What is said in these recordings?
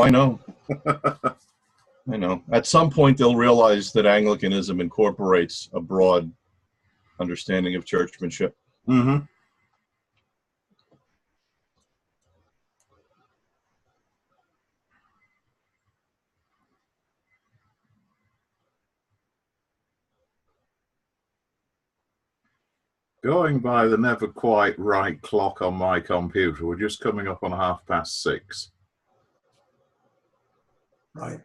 I know. I know. At some point, they'll realize that Anglicanism incorporates a broad understanding of churchmanship. Mm-hmm. Going by the never quite right clock on my computer, we're just coming up on 6:30. Right.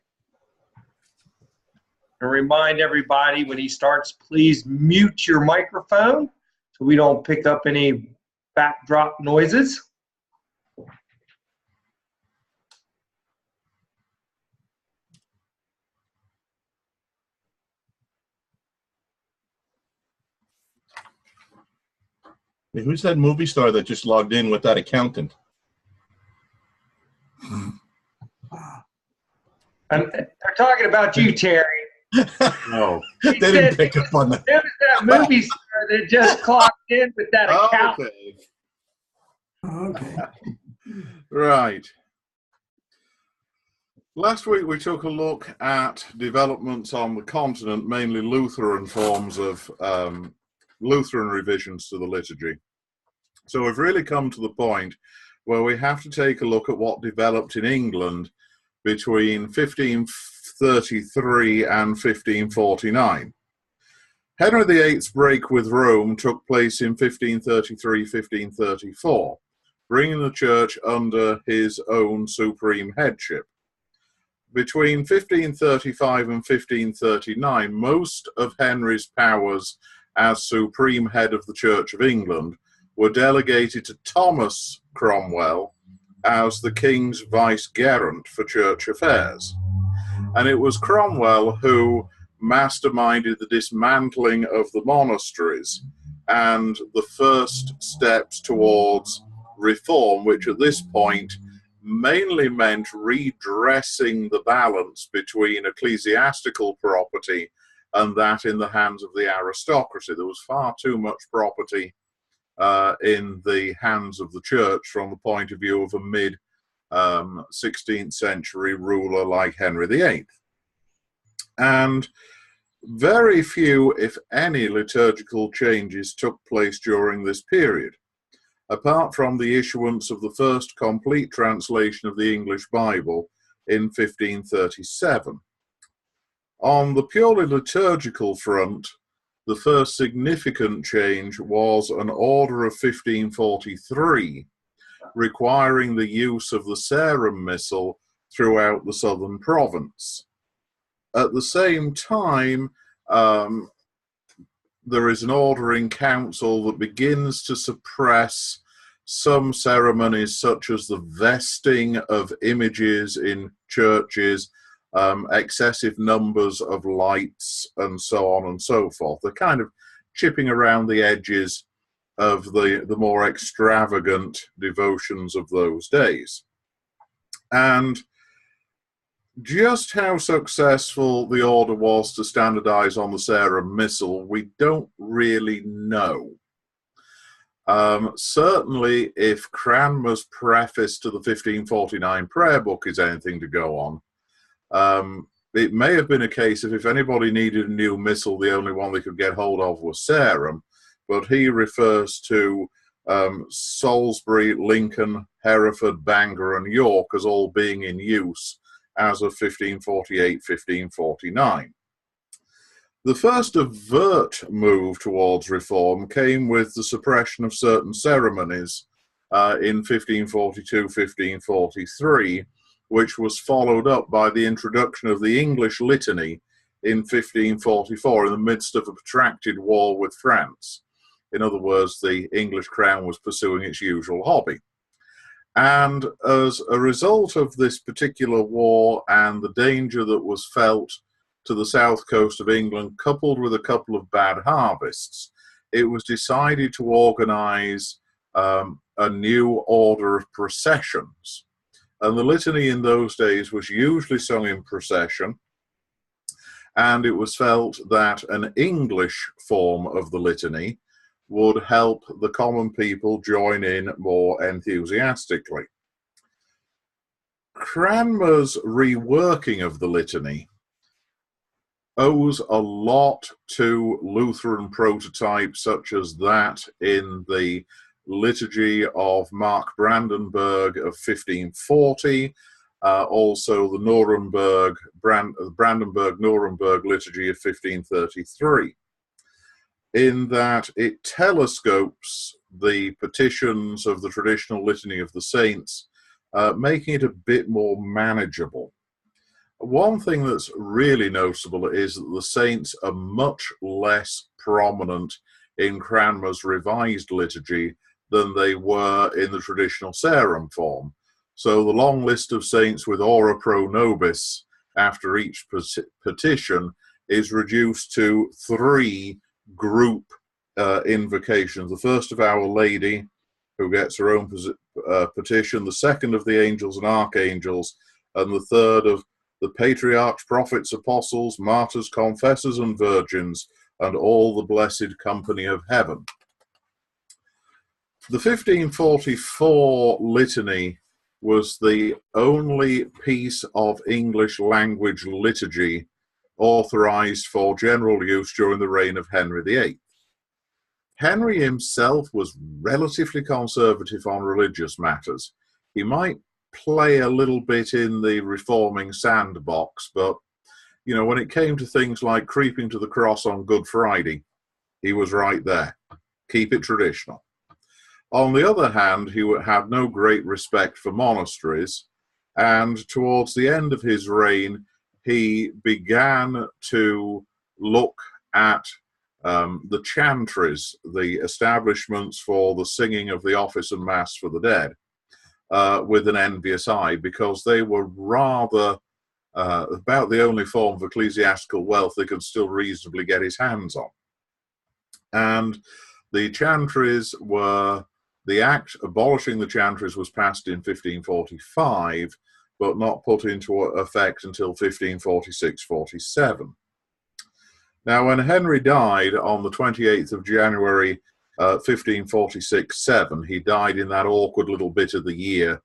And remind everybody when he starts, please mute your microphone so we don't pick up any backdrop noises. Hey, who's that movie star that just logged in with that accountant? They're talking about you, Terry. No. They didn't pick up on that. There was that movie star that just clocked in with that accountant. Okay. Right. Last week we took a look at developments on the continent, mainly Lutheran forms of Lutheran revisions to the liturgy. So we've really come to the point where we have to take a look at what developed in England between 1533 and 1549. Henry VIII's break with Rome took place in 1533-1534, bringing the church under his own supreme headship. Between 1535 and 1539, most of Henry's powers as supreme head of the Church of England were delegated to Thomas Cromwell as the king's vice-gerent for church affairs. And it was Cromwell who masterminded the dismantling of the monasteries and the first steps towards reform, which at this point mainly meant redressing the balance between ecclesiastical property and that in the hands of the aristocracy. There was far too much property in the hands of the church from the point of view of a mid-16th century ruler like Henry VIII. And very few, if any, liturgical changes took place during this period, apart from the issuance of the first complete translation of the English Bible in 1537. On the purely liturgical front, the first significant change was an order of 1543 requiring the use of the Sarum Missal throughout the southern province. At the same time, there is an order in council that begins to suppress some ceremonies such as the vesting of images in churches, excessive numbers of lights, and so on and so forth. They're kind of chipping around the edges of the more extravagant devotions of those days. And just how successful the order was to standardize on the Sarum Missal, we don't really know. Certainly, if Cranmer's preface to the 1549 prayer book is anything to go on, it may have been a case of if anybody needed a new missal, the only one they could get hold of was Sarum, but he refers to Salisbury, Lincoln, Hereford, Bangor, and York as all being in use as of 1548-1549. The first overt move towards reform came with the suppression of certain ceremonies in 1542-1543, which was followed up by the introduction of the English Litany in 1544 in the midst of a protracted war with France. In other words, the English crown was pursuing its usual hobby. And as a result of this particular war and the danger that was felt to the south coast of England, coupled with a couple of bad harvests, it was decided to organize a new order of processions. And the litany in those days was usually sung in procession, and it was felt that an English form of the litany would help the common people join in more enthusiastically. Cranmer's reworking of the litany owes a lot to Lutheran prototypes such as that in the liturgy of Mark Brandenburg of 1540, also the Brandenburg-Nuremberg liturgy of 1533, in that it telescopes the petitions of the traditional litany of the saints, making it a bit more manageable. One thing that's really noticeable is that the saints are much less prominent in Cranmer's revised liturgy than they were in the traditional Sarum form. So the long list of saints with ora pro nobis after each petition is reduced to 3 group invocations. The first of Our Lady, who gets her own petition, the second of the angels and archangels, and the third of the patriarchs, prophets, apostles, martyrs, confessors, and virgins, and all the blessed company of heaven. The 1544 litany was the only piece of English language liturgy authorized for general use during the reign of Henry VIII. Henry himself was relatively conservative on religious matters. He might play a little bit in the reforming sandbox, but, you know, when it came to things like creeping to the cross on Good Friday, he was right there. Keep it traditional. On the other hand, he had no great respect for monasteries, and towards the end of his reign, he began to look at the chantries, the establishments for the singing of the office and mass for the dead, with an envious eye, because they were rather about the only form of ecclesiastical wealth they could still reasonably get his hands on. And the chantries were, the act abolishing the chantries was passed in 1545, but not put into effect until 1546-47. Now, when Henry died on the 28th of January, 1546-7, he died in that awkward little bit of the year,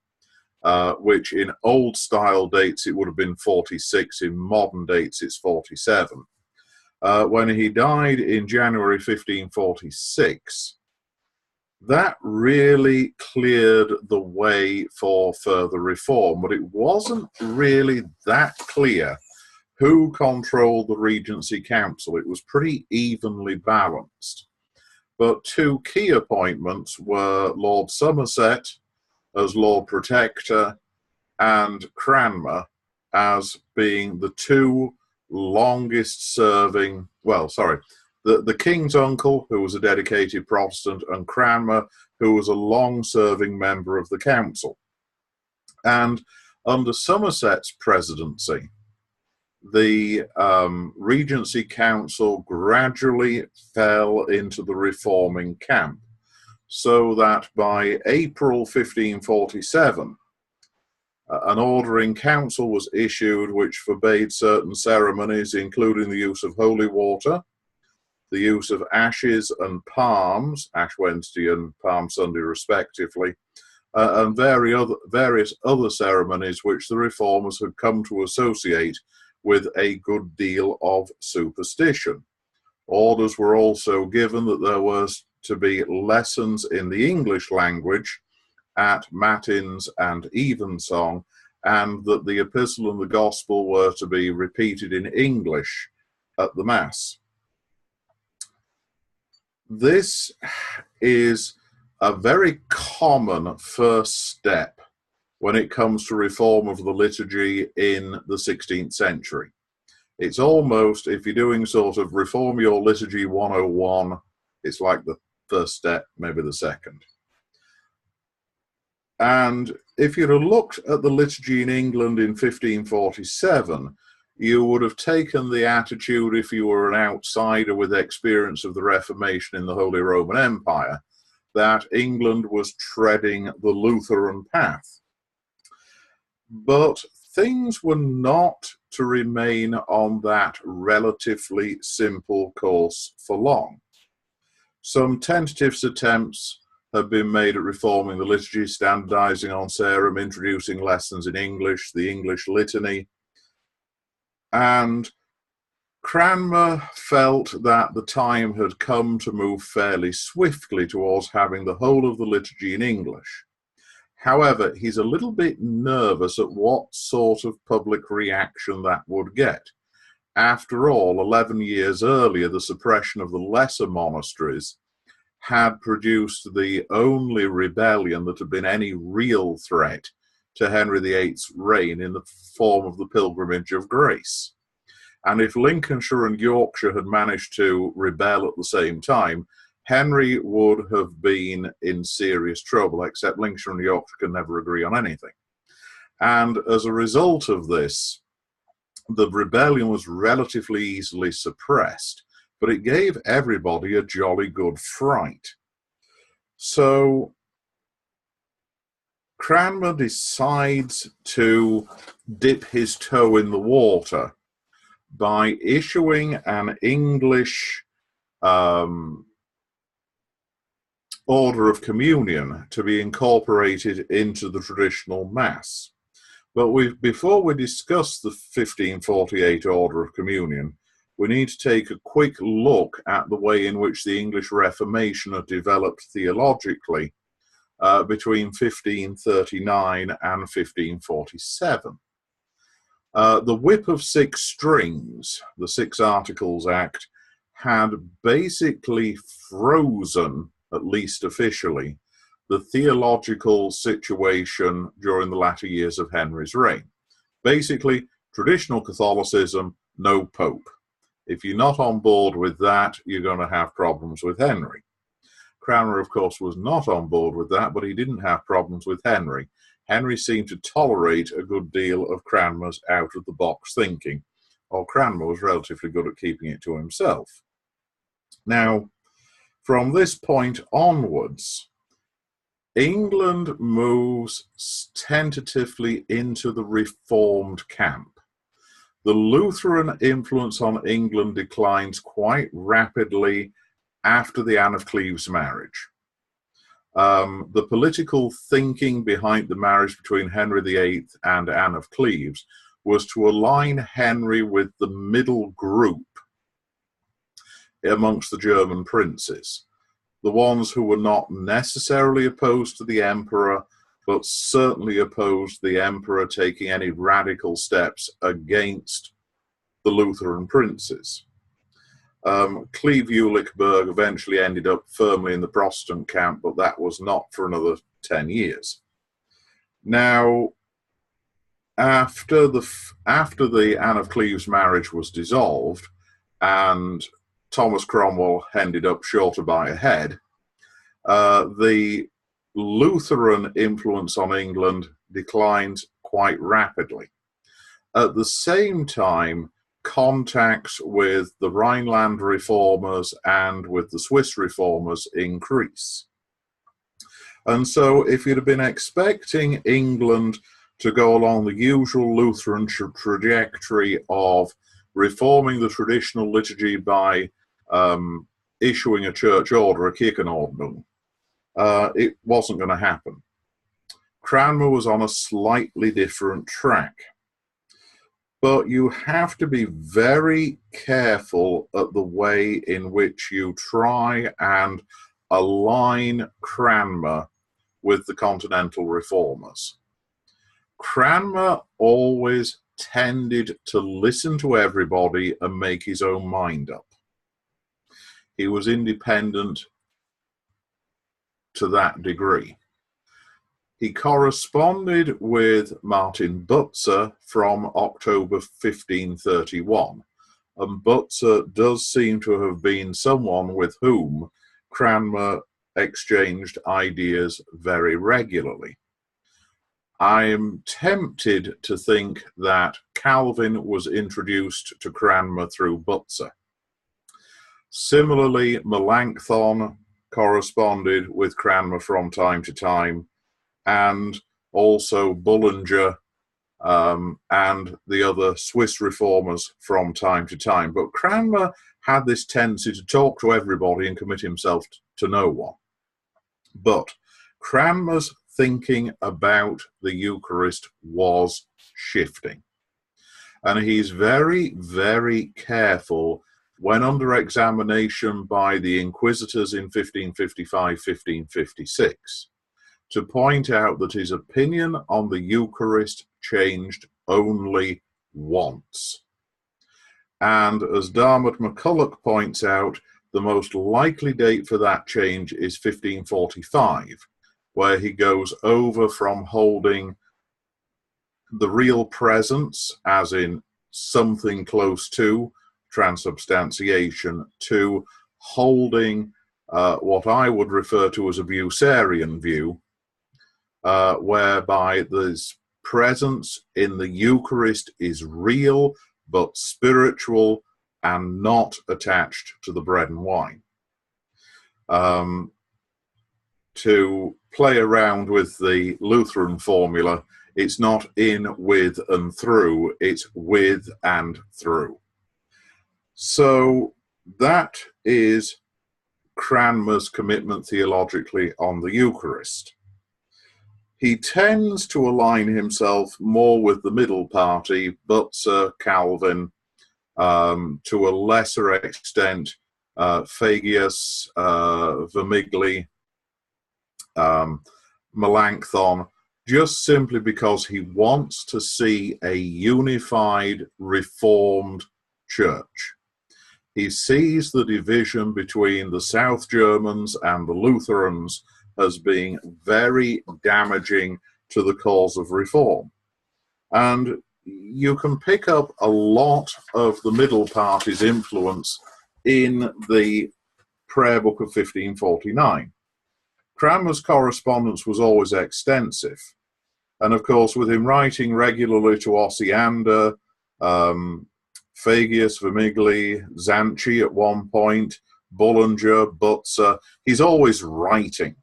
which in old style dates it would have been 46, in modern dates it's 47. When he died in January 1546, that really cleared the way for further reform, but it wasn't really that clear who controlled the Regency Council. It was pretty evenly balanced. But 2 key appointments were Lord Somerset as Lord Protector and Cranmer as being the 2 longest serving, the King's uncle, who was a dedicated Protestant, and Cranmer, who was a long-serving member of the council. And under Somerset's presidency, the Regency Council gradually fell into the reforming camp, so that by April 1547, an order in council was issued which forbade certain ceremonies, including the use of holy water, the use of ashes and palms, Ash Wednesday and Palm Sunday respectively, and various other ceremonies which the reformers had come to associate with a good deal of superstition. Orders were also given that there was to be lessons in the English language at matins and evensong, and that the epistle and the gospel were to be repeated in English at the Mass. This is a very common first step when it comes to reform of the liturgy in the 16th century. It's almost, if you're doing sort of Reform Your Liturgy 101, it's like the first step, maybe the second. And if you'd have looked at the liturgy in England in 1547, you would have taken the attitude, if you were an outsider with experience of the Reformation in the Holy Roman Empire, that England was treading the Lutheran path. But things were not to remain on that relatively simple course for long. Some tentative attempts had been made at reforming the liturgy, standardizing on Sarum, introducing lessons in English, the English litany. And Cranmer felt that the time had come to move fairly swiftly towards having the whole of the liturgy in English. However, he's a little bit nervous at what sort of public reaction that would get. After all, 11 years earlier, the suppression of the lesser monasteries had produced the only rebellion that had been any real threat to Henry VIII's reign in the form of the Pilgrimage of Grace. And if Lincolnshire and Yorkshire had managed to rebel at the same time, Henry would have been in serious trouble, except Lincolnshire and Yorkshire could never agree on anything. And as a result of this, the rebellion was relatively easily suppressed, but it gave everybody a jolly good fright. So Cranmer decides to dip his toe in the water by issuing an English order of communion to be incorporated into the traditional Mass. But before we discuss the 1548 order of communion, we need to take a quick look at the way in which the English Reformation had developed theologically between 1539 and 1547. The Whip of Six Strings, the Six Articles Act, had basically frozen, at least officially, the theological situation during the latter years of Henry's reign. Basically, traditional Catholicism, no pope. If you're not on board with that, you're going to have problems with Henry. Cranmer, of course, was not on board with that, but he didn't have problems with Henry. Henry seemed to tolerate a good deal of Cranmer's out-of-the-box thinking, while Cranmer was relatively good at keeping it to himself. Now, from this point onwards, England moves tentatively into the Reformed camp. The Lutheran influence on England declines quite rapidly after the Anne of Cleves marriage. The political thinking behind the marriage between Henry VIII and Anne of Cleves was to align Henry with the middle group amongst the German princes, the ones who were not necessarily opposed to the emperor, but certainly opposed the emperor taking any radical steps against the Lutheran princes. Cleve-Ulichburg eventually ended up firmly in the Protestant camp, but that was not for another 10 years. Now, after the Anne of Cleves marriage was dissolved and Thomas Cromwell ended up shorter by a head, the Lutheran influence on England declined quite rapidly. At the same time, contacts with the Rhineland reformers and with the Swiss reformers increase. And so if you'd have been expecting England to go along the usual Lutheran trajectory of reforming the traditional liturgy by issuing a church order, a Kirchenordnung, it wasn't going to happen. Cranmer was on a slightly different track. But you have to be very careful at the way in which you try and align Cranmer with the continental reformers. Cranmer always tended to listen to everybody and make his own mind up. He was independent to that degree. He corresponded with Martin Butzer from October 1531, and Butzer does seem to have been someone with whom Cranmer exchanged ideas very regularly. I am tempted to think that Calvin was introduced to Cranmer through Butzer. Similarly, Melanchthon corresponded with Cranmer from time to time, and also Bullinger and the other Swiss reformers from time to time. But Cranmer had this tendency to talk to everybody and commit himself to no one. But Cranmer's thinking about the Eucharist was shifting. And he's very, very careful when under examination by the inquisitors in 1555, 1556, to point out that his opinion on the Eucharist changed only once. And as Dartmouth McCulloch points out, the most likely date for that change is 1545, where he goes over from holding the real presence, as in something close to transubstantiation, to holding what I would refer to as a Bucerian view, whereby this presence in the Eucharist is real but spiritual and not attached to the bread and wine. To play around with the Lutheran formula, it's not in, with, and through, it's with and through. So that is Cranmer's commitment theologically on the Eucharist. He tends to align himself more with the middle party, Butzer, Calvin, to a lesser extent, Fagius, Vermigli, Melanchthon, just simply because he wants to see a unified, reformed church. He sees the division between the South Germans and the Lutherans as being very damaging to the cause of reform. And you can pick up a lot of the Middle Party's influence in the Prayer Book of 1549. Cranmer's correspondence was always extensive. And of course, with him writing regularly to Osiander, Fagius, Vermigli, Zanchi at one point, Bullinger, Butzer, he's always writing.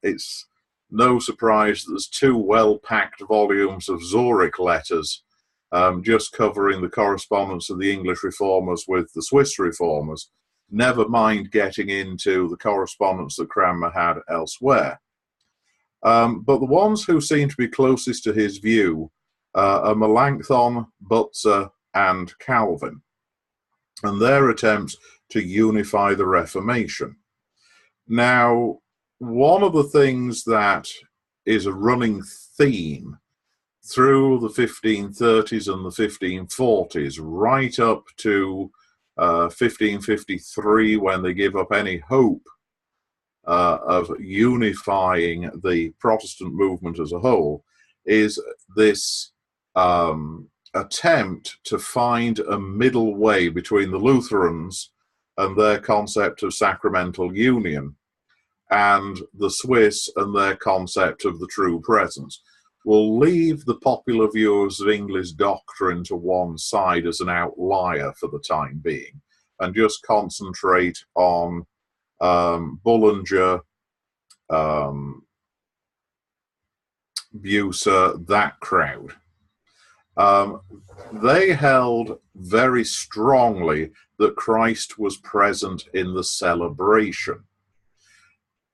It's no surprise that there's 2 well-packed volumes of Zurich letters just covering the correspondence of the English reformers with the Swiss reformers, never mind getting into the correspondence that Cranmer had elsewhere. But the ones who seem to be closest to his view are Melanchthon, Butzer, and Calvin, and their attempts to unify the Reformation. Now, one of the things that is a running theme through the 1530s and the 1540s, right up to 1553, when they give up any hope of unifying the Protestant movement as a whole, is this attempt to find a middle way between the Lutherans and their concept of sacramental union and the Swiss and their concept of the true presence. We'll leave the popular views of English doctrine to one side as an outlier for the time being and just concentrate on Bullinger, Bucer, that crowd. They held very strongly that Christ was present in the celebration.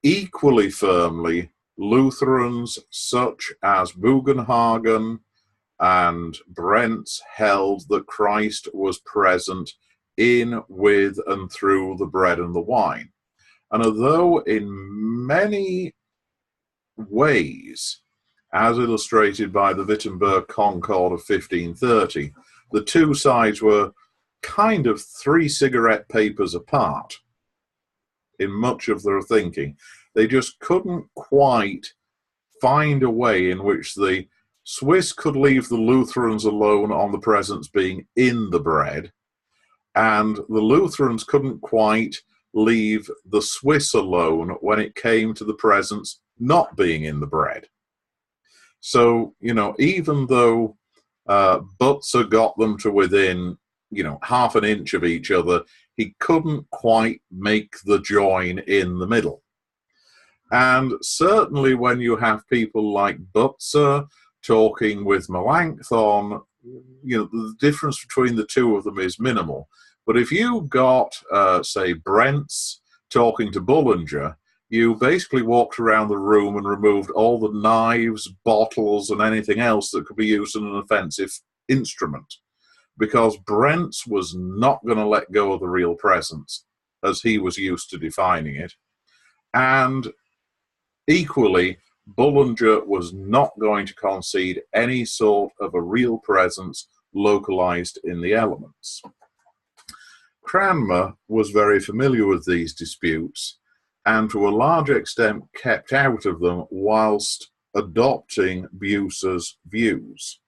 Equally firmly, Lutherans such as Bugenhagen and Brentz held that Christ was present in, with, and through the bread and the wine. And although in many ways, as illustrated by the Wittenberg Concord of 1530, the two sides were kind of 3 cigarette papers apart in much of their thinking. They just couldn't quite find a way in which the Swiss could leave the Lutherans alone on the presence being in the bread, and the Lutherans couldn't quite leave the Swiss alone when it came to the presence not being in the bread. So, even though Butzer got them to within, half an inch of each other, he couldn't quite make the join in the middle. And certainly when you have people like Butzer talking with Melanchthon, the difference between the two of them is minimal. But if you got, say, Brentz talking to Bullinger, you basically walked around the room and removed all the knives, bottles, and anything else that could be used in an offensive instrument, because Brents was not going to let go of the real presence as he was used to defining it. And equally, Bullinger was not going to concede any sort of a real presence localized in the elements. Cranmer was very familiar with these disputes and to a large extent kept out of them whilst adopting Bucer's views.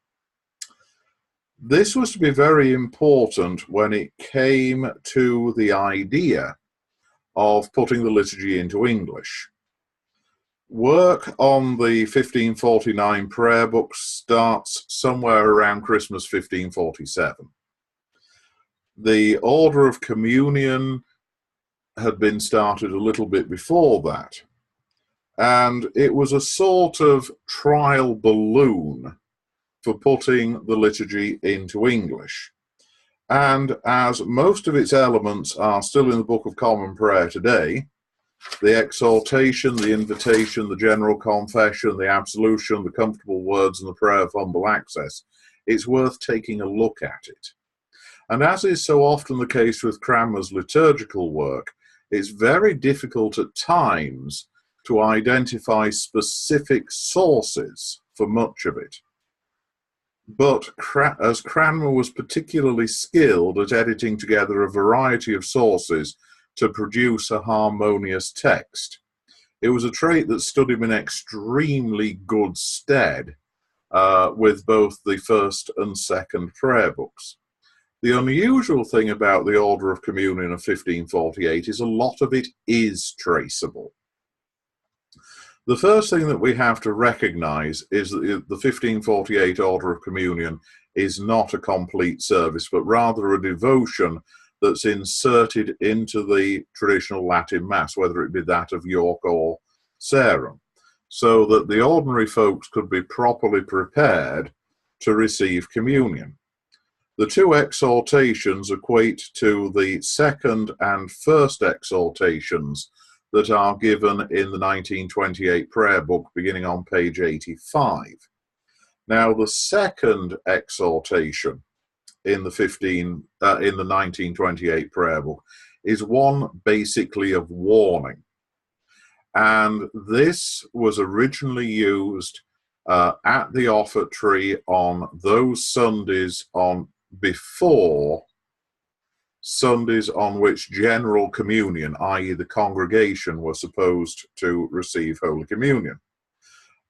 This was to be very important when it came to the idea of putting the liturgy into English. Work on the 1549 prayer book starts somewhere around Christmas 1547. The Order of Communion had been started a little bit before that, and it was a sort of trial balloon for putting the liturgy into English. And as most of its elements are still in the Book of Common Prayer today, the exhortation, the invitation, the general confession, the absolution, the comfortable words, and the prayer of humble access, it's worth taking a look at it. And as is so often the case with Cranmer's liturgical work, it's very difficult at times to identify specific sources for much of it. But as Cranmer was particularly skilled at editing together a variety of sources to produce a harmonious text, it was a trait that stood him in extremely good stead with both the first and second prayer books. The unusual thing about the Order of Communion of 1548 is a lot of it is traceable. The first thing that we have to recognize is that the 1548 Order of Communion is not a complete service, but rather a devotion that's inserted into the traditional Latin Mass, whether it be that of York or Sarum, so that the ordinary folks could be properly prepared to receive communion. The two exhortations equate to the second and first exhortations that are given in the 1928 prayer book, beginning on page 85. Now, the second exhortation in the 1928 prayer book is one basically of warning, and this was originally used at the offertory on those Sundays before Sundays on which general communion, i.e. the congregation, were supposed to receive Holy Communion.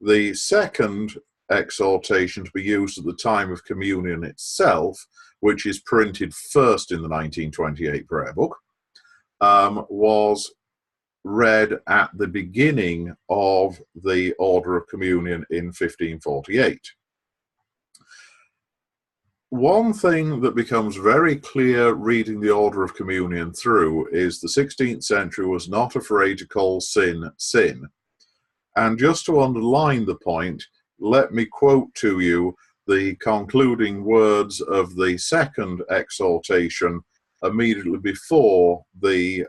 The second exhortation to be used at the time of communion itself, which is printed first in the 1928 prayer book, was read at the beginning of the Order of Communion in 1548. One thing that becomes very clear reading the Order of Communion through is the 16th century was not afraid to call sin, sin. And just to underline the point, let me quote to you the concluding words of the second exhortation immediately before the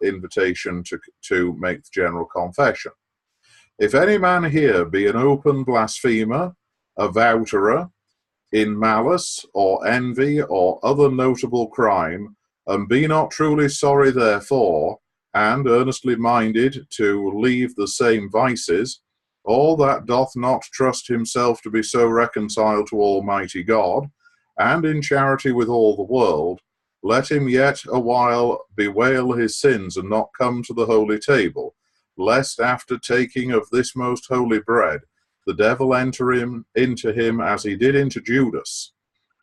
invitation to make the general confession. If any man here be an open blasphemer, a vouterer, in malice or envy or other notable crime, and be not truly sorry therefore, and earnestly minded to leave the same vices, all that doth not trust himself to be so reconciled to Almighty God, and in charity with all the world, let him yet a while bewail his sins and not come to the holy table, lest after taking of this most holy bread, the devil enter into him as he did into Judas,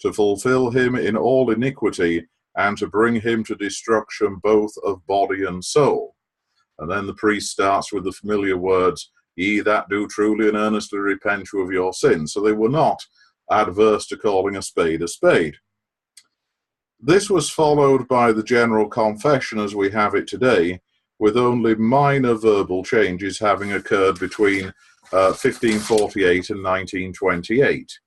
to fulfill him in all iniquity, and to bring him to destruction both of body and soul. And then the priest starts with the familiar words, ye that do truly and earnestly repent you of your sins. So they were not adverse to calling a spade a spade. This was followed by the general confession as we have it today, with only minor verbal changes having occurred between 1548 and 1928.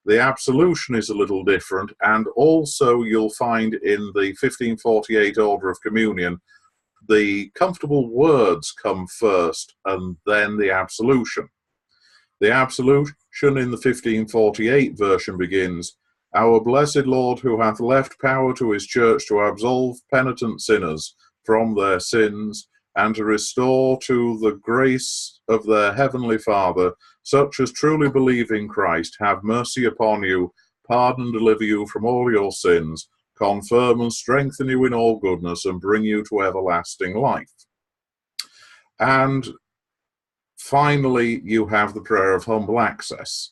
The absolution is a little different, and also you'll find in the 1548 Order of Communion the comfortable words come first and then the absolution. The absolution in the 1548 version begins, "Our blessed Lord, who hath left power to his church to absolve penitent sinners from their sins, and to restore to the grace of their heavenly Father such as truly believe in Christ, have mercy upon you, pardon and deliver you from all your sins, confirm and strengthen you in all goodness, and bring you to everlasting life." And finally, you have the prayer of humble access.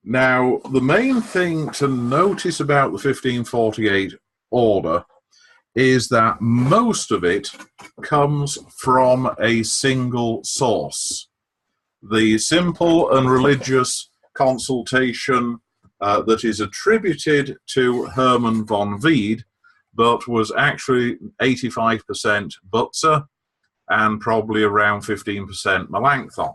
Now, the main thing to notice about the 1548 order is that most of it comes from a single source. The simple and religious consultation that is attributed to Hermann von Wied, but was actually 85% Butzer and probably around 15% Melanchthon.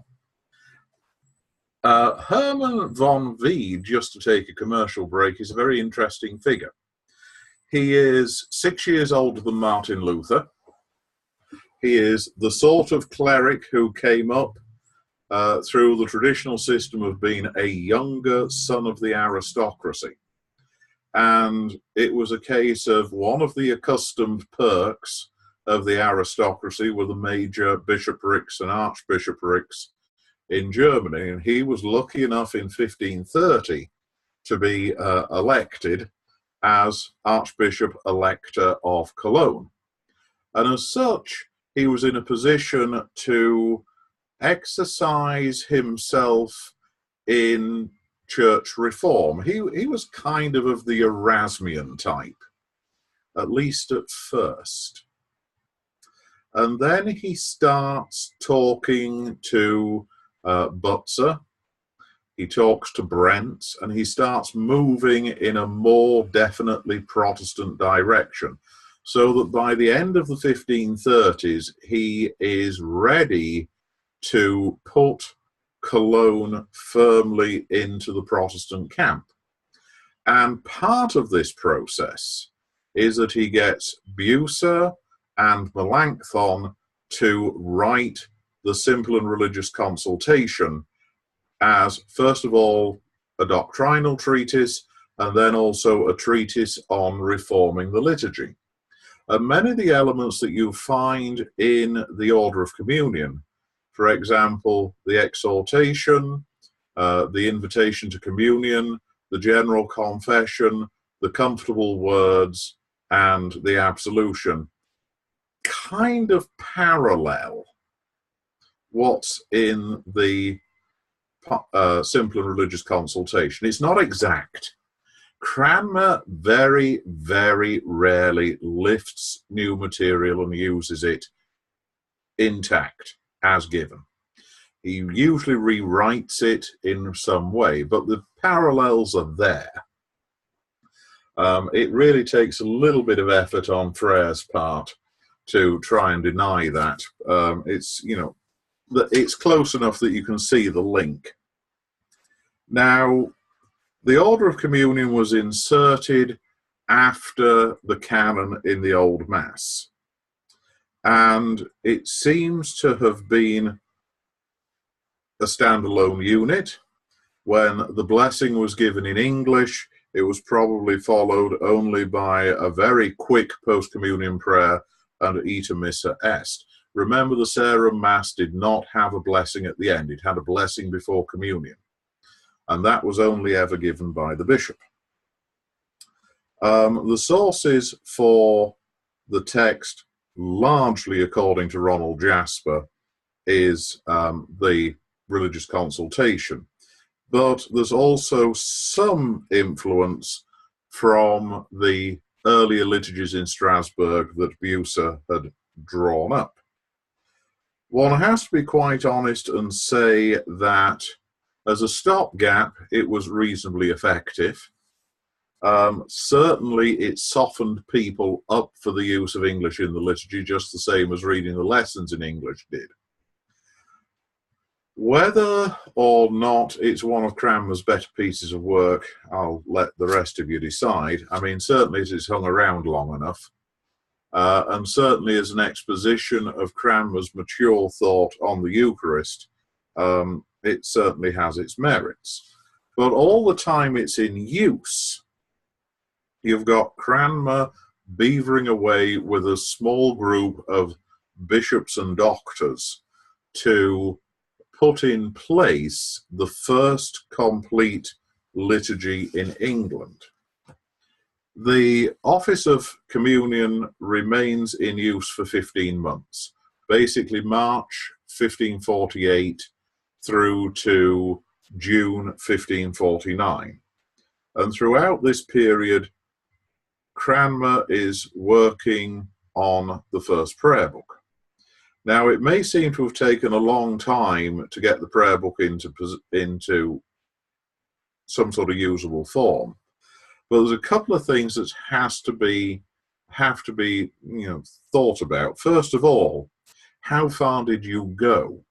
Hermann von Wied, just to take a commercial break, is a very interesting figure. He is 6 years older than Martin Luther. He is the sort of cleric who came up through the traditional system of being a younger son of the aristocracy. And it was a case of one of the accustomed perks of the aristocracy were the major bishoprics and archbishoprics in Germany. And he was lucky enough in 1530 to be elected as Archbishop Elector of Cologne. And as such, he was in a position to exercise himself in church reform. He was kind of the Erasmian type, at least at first. And then he starts talking to Butzer, he talks to Brent, and he starts moving in a more definitely Protestant direction. So that by the end of the 1530s, he is ready to put Cologne firmly into the Protestant camp. And part of this process is that he gets Bucer and Melanchthon to write the Simple and Religious Consultation as, first of all, a doctrinal treatise, and then also a treatise on reforming the liturgy. And many of the elements that you find in the Order of Communion, for example, the exhortation, the invitation to communion, the general confession, the comfortable words, and the absolution, kind of parallel what's in the Simple and Religious Consultation. It's not exact. Cranmer very, very rarely lifts new material and uses it intact as given. He usually rewrites it in some way, but the parallels are there. It really takes a little bit of effort on Frere's part to try and deny that. It's close enough that you can see the link. Now, the Order of Communion was inserted after the canon in the Old Mass, and it seems to have been a standalone unit. When the blessing was given in English, it was probably followed only by a very quick post-communion prayer and ite missa est. Remember, the Sarum Mass did not have a blessing at the end. It had a blessing before communion, and that was only ever given by the bishop. The sources for the text, largely according to Ronald Jasper, is the Religious Consultation. But there's also some influence from the earlier liturgies in Strasbourg that Bucer had drawn up. One has to be quite honest and say that as a stopgap, it was reasonably effective. Certainly, it softened people up for the use of English in the liturgy, just the same as reading the lessons in English did. Whether or not it's one of Cranmer's better pieces of work, I'll let the rest of you decide. I mean, certainly it's hung around long enough. and certainly as an exposition of Cranmer's mature thought on the Eucharist, it certainly has its merits. But all the time it's in use, you've got Cranmer beavering away with a small group of bishops and doctors to put in place the first complete liturgy in England. The office of communion remains in use for 15 months, basically March 1548 through to June 1549. And throughout this period, Cranmer is working on the first prayer book. Now, it may seem to have taken a long time to get the prayer book into some sort of usable form, but there's a couple of things that have to be thought about. First of all, how far did you go?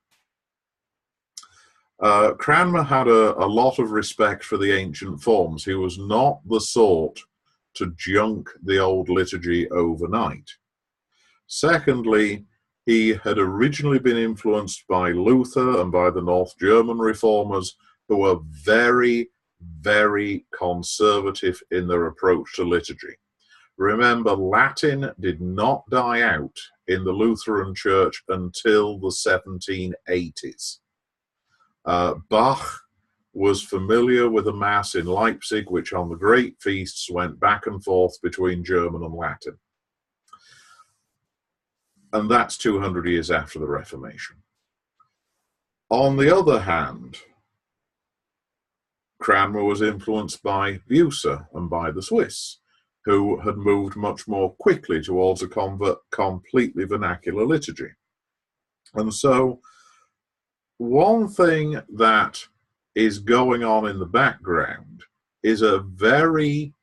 Cranmer had a lot of respect for the ancient forms. He was not the sort to junk the old liturgy overnight. Secondly, he had originally been influenced by Luther and by the North German reformers, who were very, very conservative in their approach to liturgy. Remember, Latin did not die out in the Lutheran Church until the 1780s. Bach was familiar with the Mass in Leipzig, which on the great feasts went back and forth between German and Latin. And that's 200 years after the Reformation. On the other hand, Cranmer was influenced by Bucer and by the Swiss, who had moved much more quickly towards a completely vernacular liturgy. And so one thing that is going on in the background is a very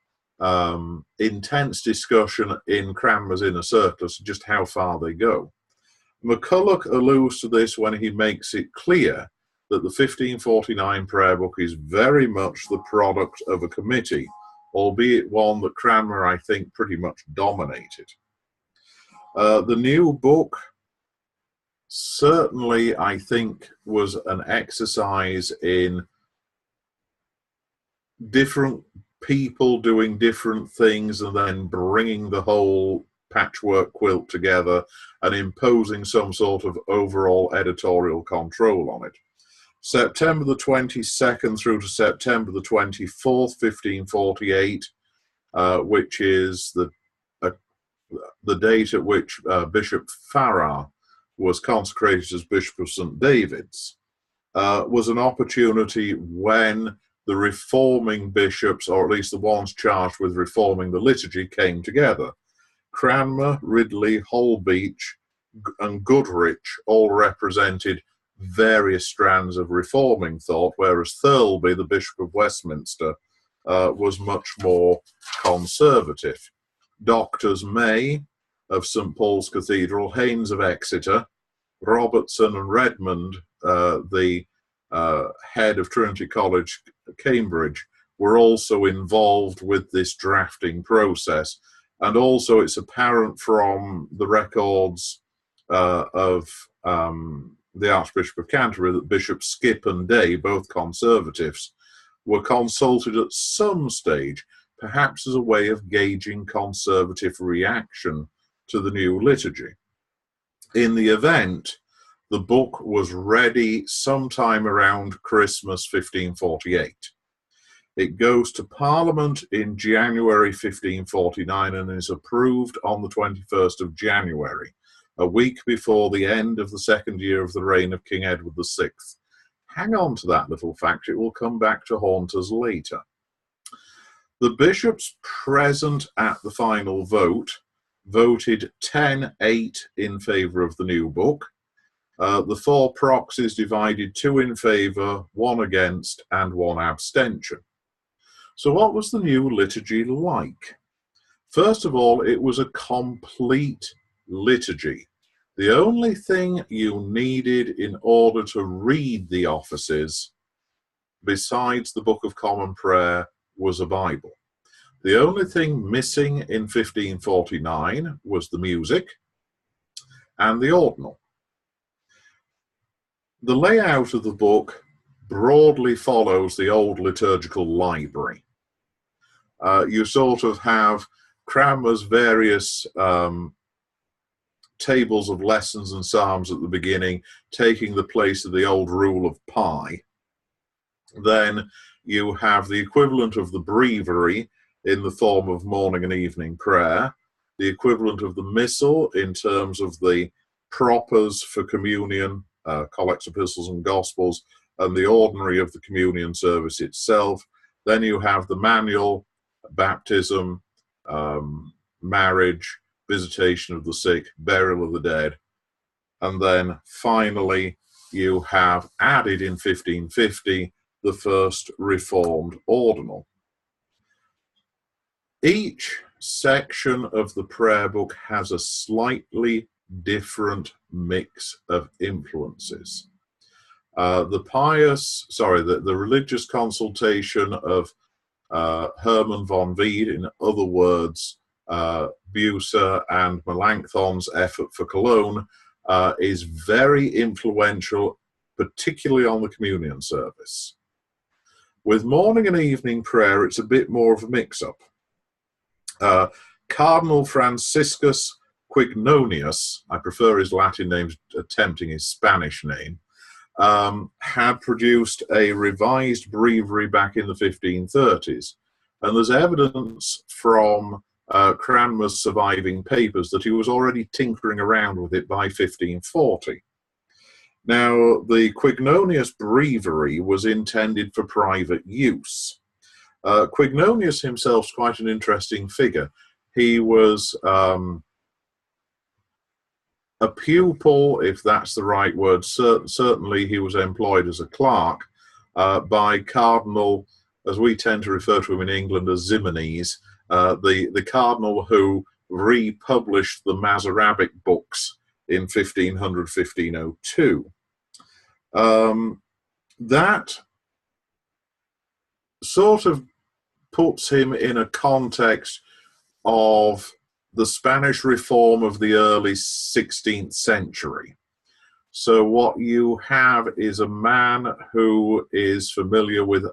intense discussion in Cranmer's inner circle as to just how far they go. McCulloch alludes to this when he makes it clear that the 1549 prayer book is very much the product of a committee, albeit one that Cranmer, I think, pretty much dominated. The new book certainly, I think, was an exercise in different people doing different things and then bringing the whole patchwork quilt together and imposing some sort of overall editorial control on it. September the 22nd through to September the 24th, 1548, which is the date at which Bishop Frere was consecrated as Bishop of St. David's, was an opportunity when the reforming bishops, or at least the ones charged with reforming the liturgy, came together. Cranmer, Ridley, Holbeach, and Goodrich all represented various strands of reforming thought, whereas Thirlby, the Bishop of Westminster, was much more conservative. Doctors May of St. Paul's Cathedral, Haynes of Exeter, Robertson and Redmond, the head of Trinity College, Cambridge, were also involved with this drafting process. And also it's apparent from the records of the Archbishop of Canterbury that Bishops Skip and Day, both conservatives, were consulted at some stage, perhaps as a way of gauging conservative reaction to the new liturgy. In the event, the book was ready sometime around Christmas 1548. It goes to Parliament in January 1549 and is approved on the 21st of January, a week before the end of the second year of the reign of King Edward VI. Hang on to that little fact, it will come back to haunt us later. The bishops present at the final vote voted 10-8 in favour of the new book. The four proxies divided 2 in favour, 1 against, and 1 abstention. So what was the new liturgy like? First of all, it was a complete liturgy. The only thing you needed in order to read the offices, besides the Book of Common Prayer, was a Bible. The only thing missing in 1549 was the music and the ordinal. The layout of the book broadly follows the old liturgical library. You sort of have Cranmer's various tables of lessons and psalms at the beginning, taking the place of the old rule of pi. Then you have the equivalent of the breviary in the form of morning and evening prayer, the equivalent of the missal in terms of the propers for communion, collects, epistles, and gospels, and the ordinary of the communion service itself. Then you have the manual, baptism, marriage, visitation of the sick, burial of the dead. And then finally, you have added in 1550 the first Reformed ordinal. Each section of the prayer book has a slightly different mix of influences. The religious consultation of Herman von Wied, in other words, Bucer and Melanchthon's effort for Cologne, is very influential, particularly on the communion service. With morning and evening prayer, it's a bit more of a mix-up. Cardinal Franciscus Quignonius, I prefer his Latin name, attempting his Spanish name, had produced a revised breviary back in the 1530s. And there's evidence from Cranmer's surviving papers that he was already tinkering around with it by 1540. Now, the Quignonius breviary was intended for private use. Quignonius himself is quite an interesting figure. He was a pupil, if that's the right word. Certainly he was employed as a clerk by Cardinal, as we tend to refer to him in England as Ximenes, the cardinal who republished the Masoretic books in 1500-1502. That sort of puts him in a context of the Spanish reform of the early 16th century. So what you have is a man who is familiar with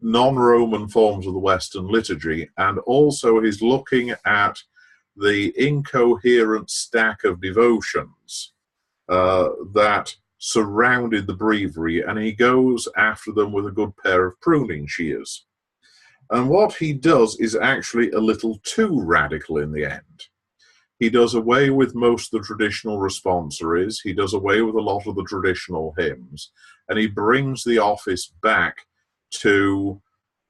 non-Roman forms of the Western liturgy, and also is looking at the incoherent stack of devotions that surrounded the breviary, and he goes after them with a good pair of pruning shears. And what he does is actually a little too radical in the end. He does away with most of the traditional responsories, he does away with a lot of the traditional hymns, and he brings the office back to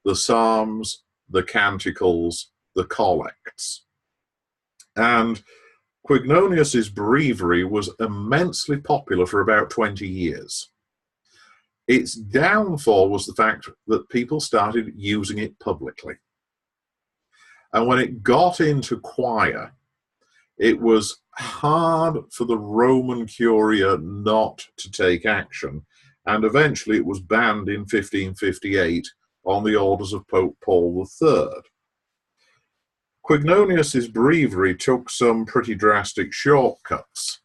the psalms, the canticles, the collects. And Quignonius's breviary was immensely popular for about 20 years. Its downfall was the fact that people started using it publicly. And when it got into choir, it was hard for the Roman Curia not to take action, and eventually it was banned in 1558 on the orders of Pope Paul III. Quignonius's breviary took some pretty drastic shortcuts,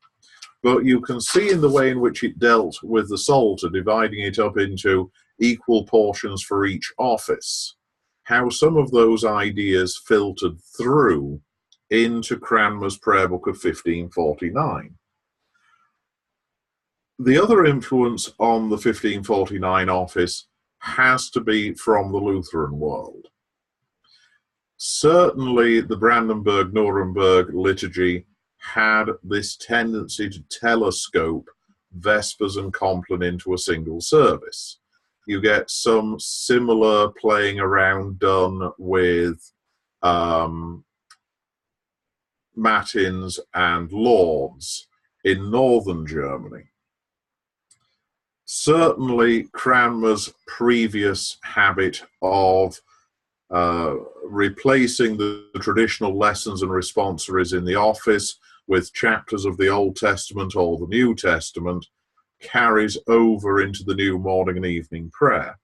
but you can see in the way in which it dealt with the Psalter, dividing it up into equal portions for each office, how some of those ideas filtered through into Cranmer's prayer book of 1549. The other influence on the 1549 office has to be from the Lutheran world. Certainly the Brandenburg-Nuremberg liturgy had this tendency to telescope Vespers and Compline into a single service. You get some similar playing around done with Matins and Lauds in northern Germany. Certainly Cranmer's previous habit of replacing the traditional lessons and responsories in the office with chapters of the Old Testament or the New Testament carries over into the new morning and evening prayer.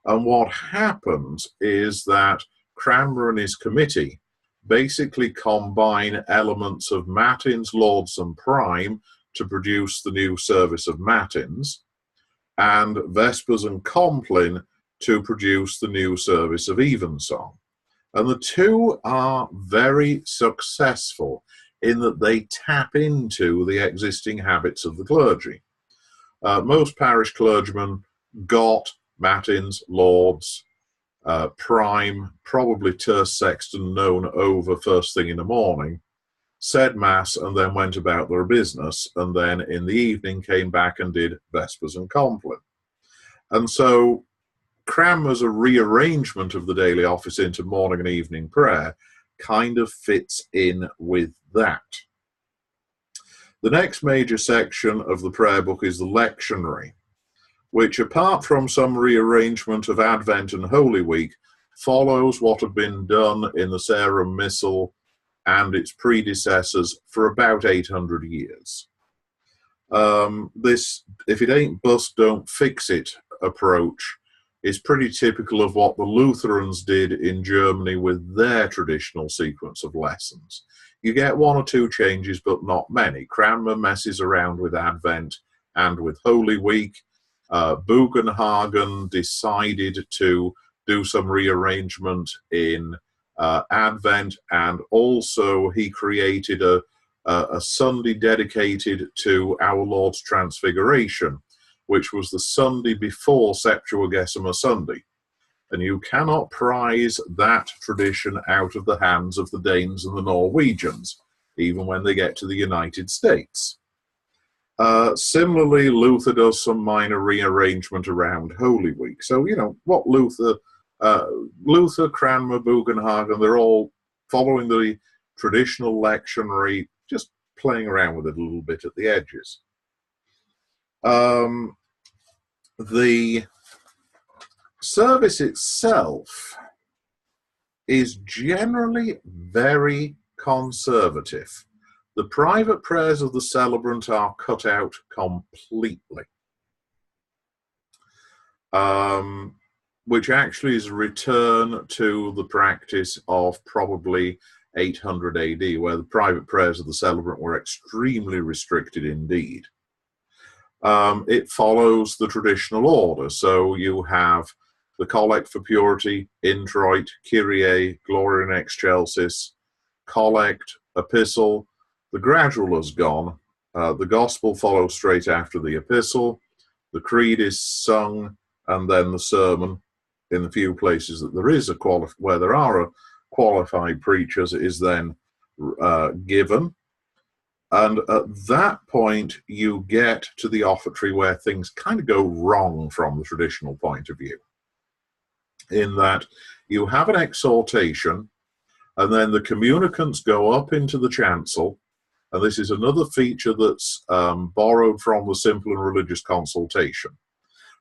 And what happens is that Cranmer and his committee basically combine elements of Matins, Lauds and Prime to produce the new service of Matins, and Vespers and Compline to produce the new service of Evensong. And the two are very successful in that they tap into the existing habits of the clergy. Most parish clergymen got Matins, Lauds, Prime, probably terce sexton known over first thing in the morning, said Mass and then went about their business, and then in the evening came back and did Vespers and Compline. And so Cranmer's a rearrangement of the daily office into morning and evening prayer kind of fits in with that. The next major section of the prayer book is the lectionary, which, apart from some rearrangement of Advent and Holy Week, follows what had been done in the Sarum Missal and its predecessors for about 800 years. This, if it ain't bust, don't fix it approach is pretty typical of what the Lutherans did in Germany with their traditional sequence of lessons. You get one or two changes, but not many. Cranmer messes around with Advent and with Holy Week. Bugenhagen decided to do some rearrangement in Advent, and also he created a Sunday dedicated to Our Lord's Transfiguration, which was the Sunday before Septuagesima Sunday. And you cannot prize that tradition out of the hands of the Danes and the Norwegians, even when they get to the United States. Similarly, Luther does some minor rearrangement around Holy Week. So, you know, what Luther, Cranmer, Bugenhagen, they're all following the traditional lectionary, just playing around with it a little bit at the edges. The service itself is generally very conservative. The private prayers of the celebrant are cut out completely, which actually is a return to the practice of probably 800 AD, where the private prayers of the celebrant were extremely restricted indeed. It follows the traditional order. So you have the Collect for Purity, Introit, Kyrie, Gloria in Excelsis, Collect, Epistle. The gradual has gone. The Gospel follows straight after the Epistle. The Creed is sung, and then the sermon, in the few places that there is where there are qualified preachers, is then given. And at that point, you get to the offertory where things kind of go wrong from the traditional point of view, in that you have an exhortation, and then the communicants go up into the chancel, and this is another feature that's borrowed from the Simple and Religious Consultation.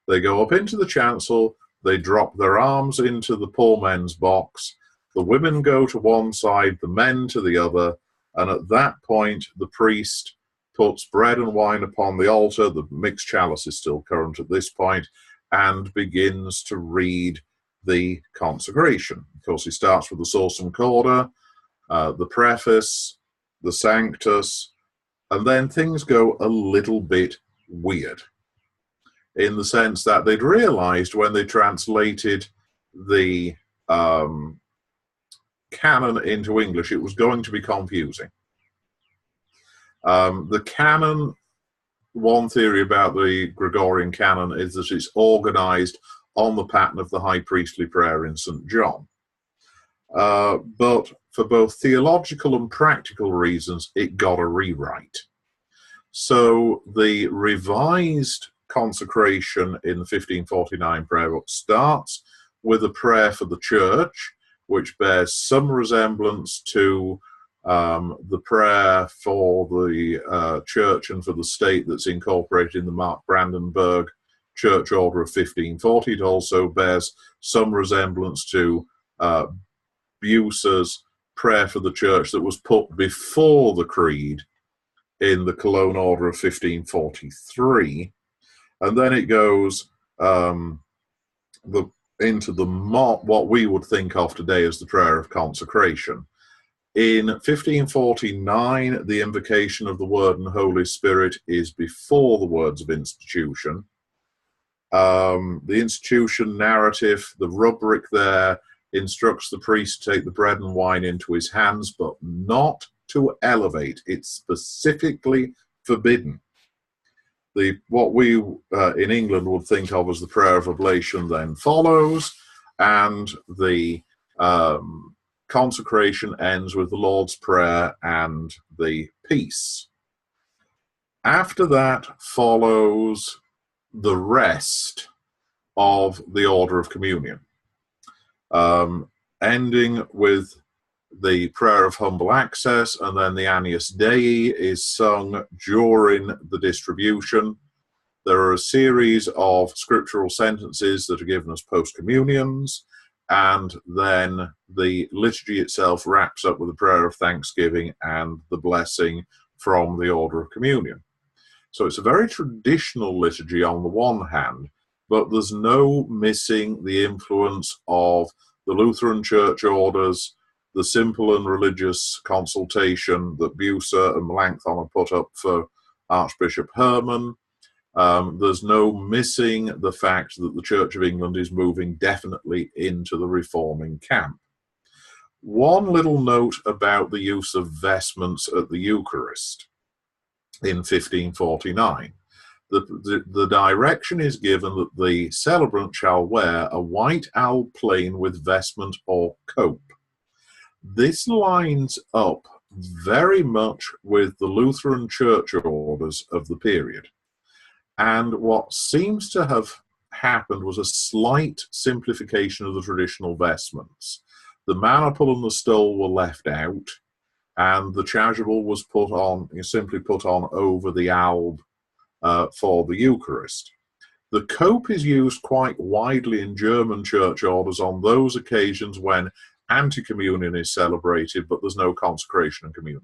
They go up into the chancel, they drop their arms into the poor men's box, the women go to one side, the men to the other, and at that point, the priest puts bread and wine upon the altar. The mixed chalice is still current at this point, and begins to read the consecration. Of course, he starts with the Sursum Corda, the preface, the Sanctus, and then things go a little bit weird, in the sense that they'd realized when they translated the canon into English, it was going to be confusing. The canon, one theory about the Gregorian canon is that it's organized on the pattern of the high priestly prayer in St. John. But for both theological and practical reasons, it got a rewrite. So the revised consecration in the 1549 prayer book starts with a prayer for the church, which bears some resemblance to the prayer for the church and for the state that's incorporated in the Mark Brandenburg Church Order of 1540. It also bears some resemblance to Bucer's prayer for the church that was put before the Creed in the Cologne Order of 1543. And then it goes, the into what we would think of today as the prayer of consecration. In 1549, the invocation of the Word and Holy Spirit is before the words of institution. The institution narrative, the rubric there, instructs the priest to take the bread and wine into his hands, but not to elevate. It's specifically forbidden. What we in England would think of as the prayer of oblation then follows, and the consecration ends with the Lord's Prayer and the peace. After that follows the rest of the order of communion, ending with the prayer of humble access, and then the Agnus Dei is sung during the distribution. There are a series of scriptural sentences that are given as post-communions, and then the liturgy itself wraps up with a prayer of thanksgiving and the blessing from the order of communion. So it's a very traditional liturgy on the one hand, but there's no missing the influence of the Lutheran church orders, the simple and religious consultation that Bucer and Melanchthon have put up for Archbishop Herman. There's no missing the fact that the Church of England is moving definitely into the reforming camp. One little note about the use of vestments at the Eucharist in 1549. The direction is given that the celebrant shall wear a white alb plain with vestment or cope. This lines up very much with the Lutheran church orders of the period. And what seems to have happened was a slight simplification of the traditional vestments. The maniple and the stole were left out, and the chasuble was simply put on over the alb for the Eucharist. The cope is used quite widely in German church orders on those occasions when anti-communion is celebrated, but there's no consecration and communion.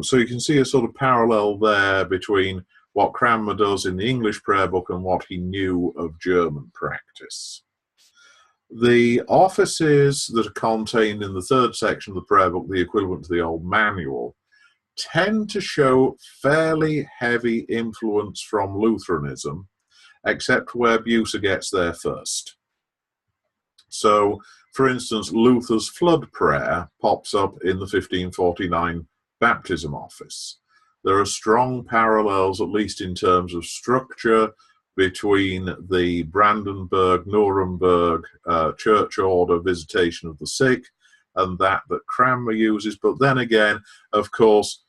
So you can see a sort of parallel there between what Cranmer does in the English prayer book and what he knew of German practice. The offices that are contained in the third section of the prayer book, the equivalent to the old manual, tend to show fairly heavy influence from Lutheranism, except where Bucer gets there first. So, for instance, Luther's flood prayer pops up in the 1549 baptism office. There are strong parallels, at least in terms of structure, between the Brandenburg-Nuremberg church order visitation of the sick and that Cranmer uses. But then again, of course,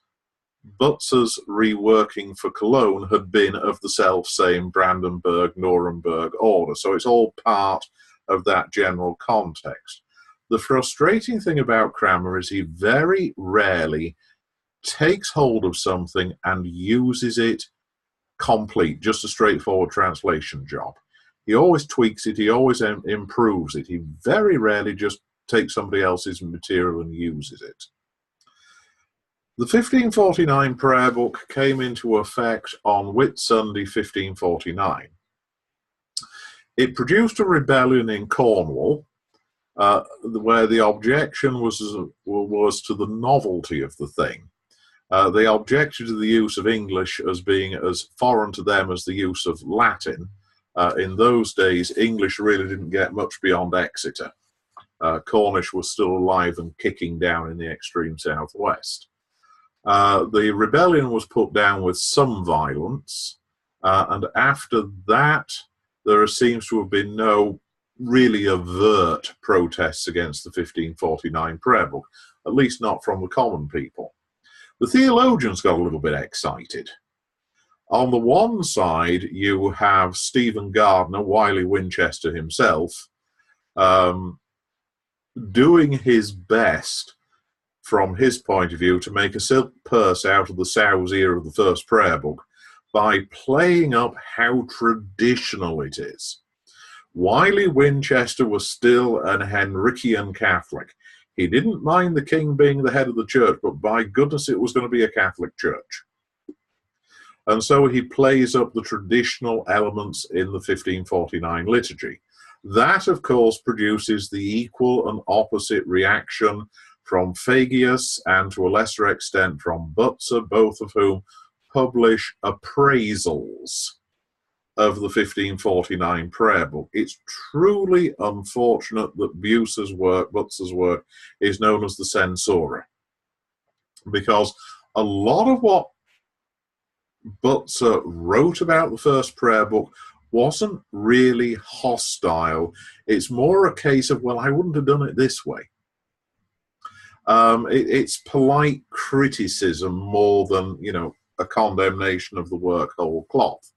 Butzer's reworking for Cologne had been of the self-same Brandenburg-Nuremberg order. So it's all part of that general context. The frustrating thing about Cranmer is he very rarely takes hold of something and uses it complete, just a straightforward translation job. He always tweaks it, he always improves it. He very rarely just takes somebody else's material and uses it. The 1549 prayer book came into effect on Whit Sunday 1549. It produced a rebellion in Cornwall, where the objection was to the novelty of the thing. They objected to the use of English as being as foreign to them as the use of Latin. In those days, English really didn't get much beyond Exeter. Cornish was still alive and kicking down in the extreme southwest. The rebellion was put down with some violence, and after that, there seems to have been no really overt protests against the 1549 prayer book, at least not from the common people. The theologians got a little bit excited. On the one side, you have Stephen Gardiner, Wiley Winchester himself, doing his best from his point of view to make a silk purse out of the sow's ear of the first prayer book by playing up how traditional it is. Wiley Winchester was still an Henrician Catholic. He didn't mind the king being the head of the church, but by goodness, it was going to be a Catholic church. And so he plays up the traditional elements in the 1549 liturgy. That, of course, produces the equal and opposite reaction from Fagius and, to a lesser extent, from Butzer, both of whom publish appraisals of the 1549 prayer book. It's truly unfortunate that Butzer's work, is known as the Censura, because a lot of what Butzer wrote about the first prayer book wasn't really hostile. It's more a case of, well, I wouldn't have done it this way. It's polite criticism more than, a condemnation of the work whole cloth.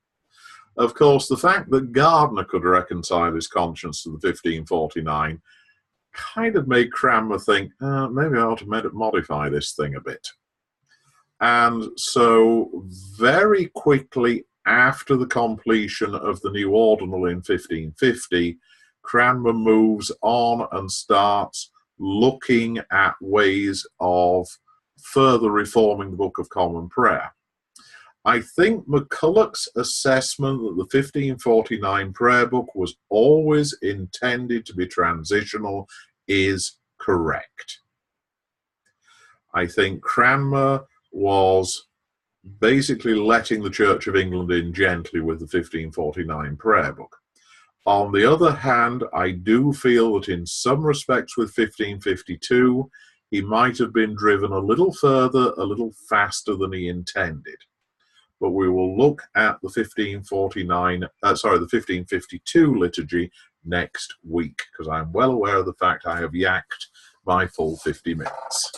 Of course, the fact that Gardner could reconcile his conscience to the 1549 kind of made Cranmer think, maybe I ought to modify this thing a bit. And so very quickly after the completion of the New Ordinal in 1550, Cranmer moves on and starts looking at ways of further reforming the Book of Common Prayer. I think McCulloch's assessment that the 1549 prayer book was always intended to be transitional is correct. I think Cranmer was basically letting the Church of England in gently with the 1549 prayer book. On the other hand, I do feel that in some respects with 1552, he might have been driven a little further, a little faster than he intended. But we will look at the 1552 liturgy next week, because I'm well aware of the fact I have yacked my full 50 minutes.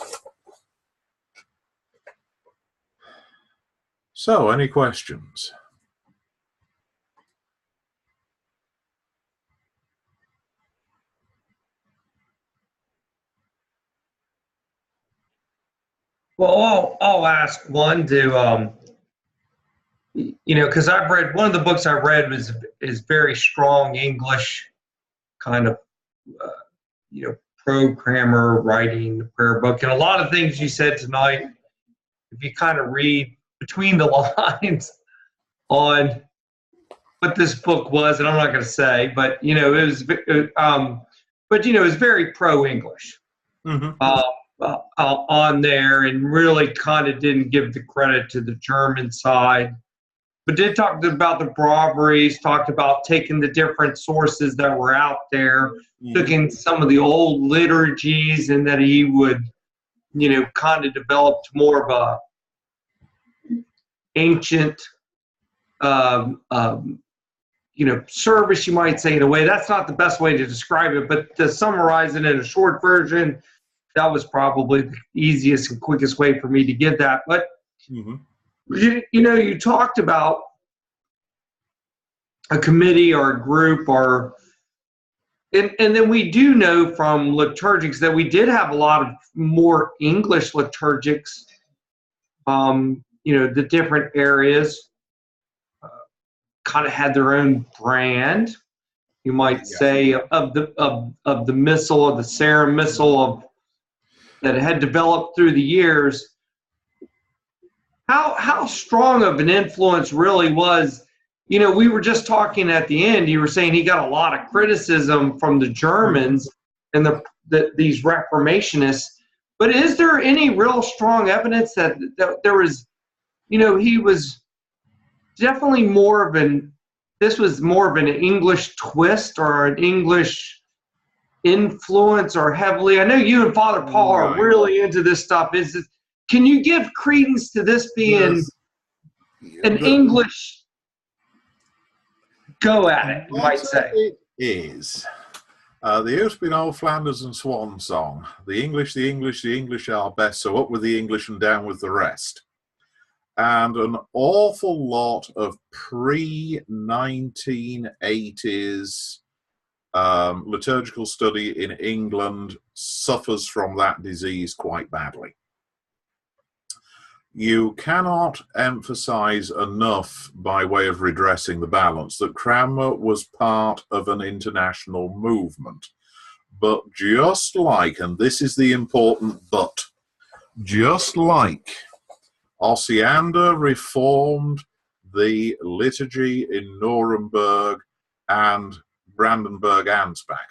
So, any questions? Well, I'll ask one to, because I've read, one of the books I read is very strong English, kind of, programmer writing the prayer book. And a lot of things you said tonight, if you kind of read between the lines on what this book was, and I'm not going to say, but, it was very pro-English. Mm-hmm. On there, and really kind of didn't give the credit to the German side, but did talk about the Brawberries, talked about taking the different sources that were out there, took in some of the old liturgies, and that he would, kind of developed more of a ancient, service, you might say, in a way. That's not the best way to describe it, but to summarize it in a short version, that was probably the easiest and quickest way for me to get that. But, you talked about a committee or a group, and then we do know from liturgics that we did have a lot of more English liturgics, the different areas kind of had their own brand, you might say, of the missal, of the Sarum missal, that had developed through the years. How strong of an influence really was, we were just talking at the end, you were saying he got a lot of criticism from the Germans and these Reformationists, but is there any real strong evidence that there was, he was definitely this was more of an English twist or an English influence, or heavily? I know you and Father Paul are really into this stuff. Can you give credence to this being an English go at it, you might say? It is. There used to be an old Flanders and Swan song. The English are best, so up with the English and down with the rest. And an awful lot of pre-1980s liturgical study in England suffers from that disease quite badly. You cannot emphasize enough, by way of redressing the balance, that Cranmer was part of an international movement. But just like, and this is the important but, just like Osiander reformed the liturgy in Nuremberg and Brandenburg-Ansbach,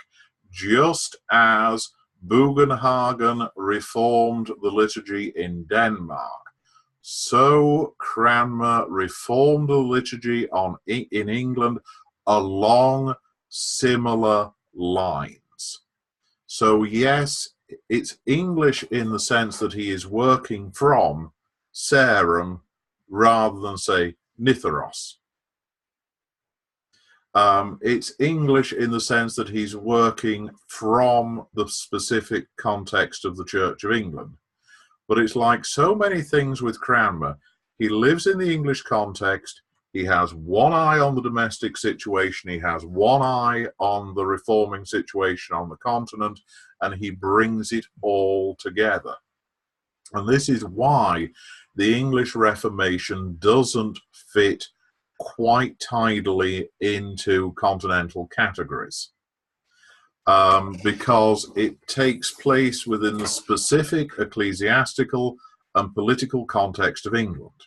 just as Bugenhagen reformed the liturgy in Denmark, so Cranmer reformed the liturgy in England along similar lines. So yes, it's English in the sense that he is working from Sarum rather than, say, Nitharos. It's English in the sense that he's working from the specific context of the Church of England. But it's like so many things with Cranmer. He lives in the English context. He has one eye on the domestic situation. He has one eye on the reforming situation on the continent, and he brings it all together. And this is why the English Reformation doesn't fit quite tidily into continental categories, because it takes place within the specific ecclesiastical and political context of England,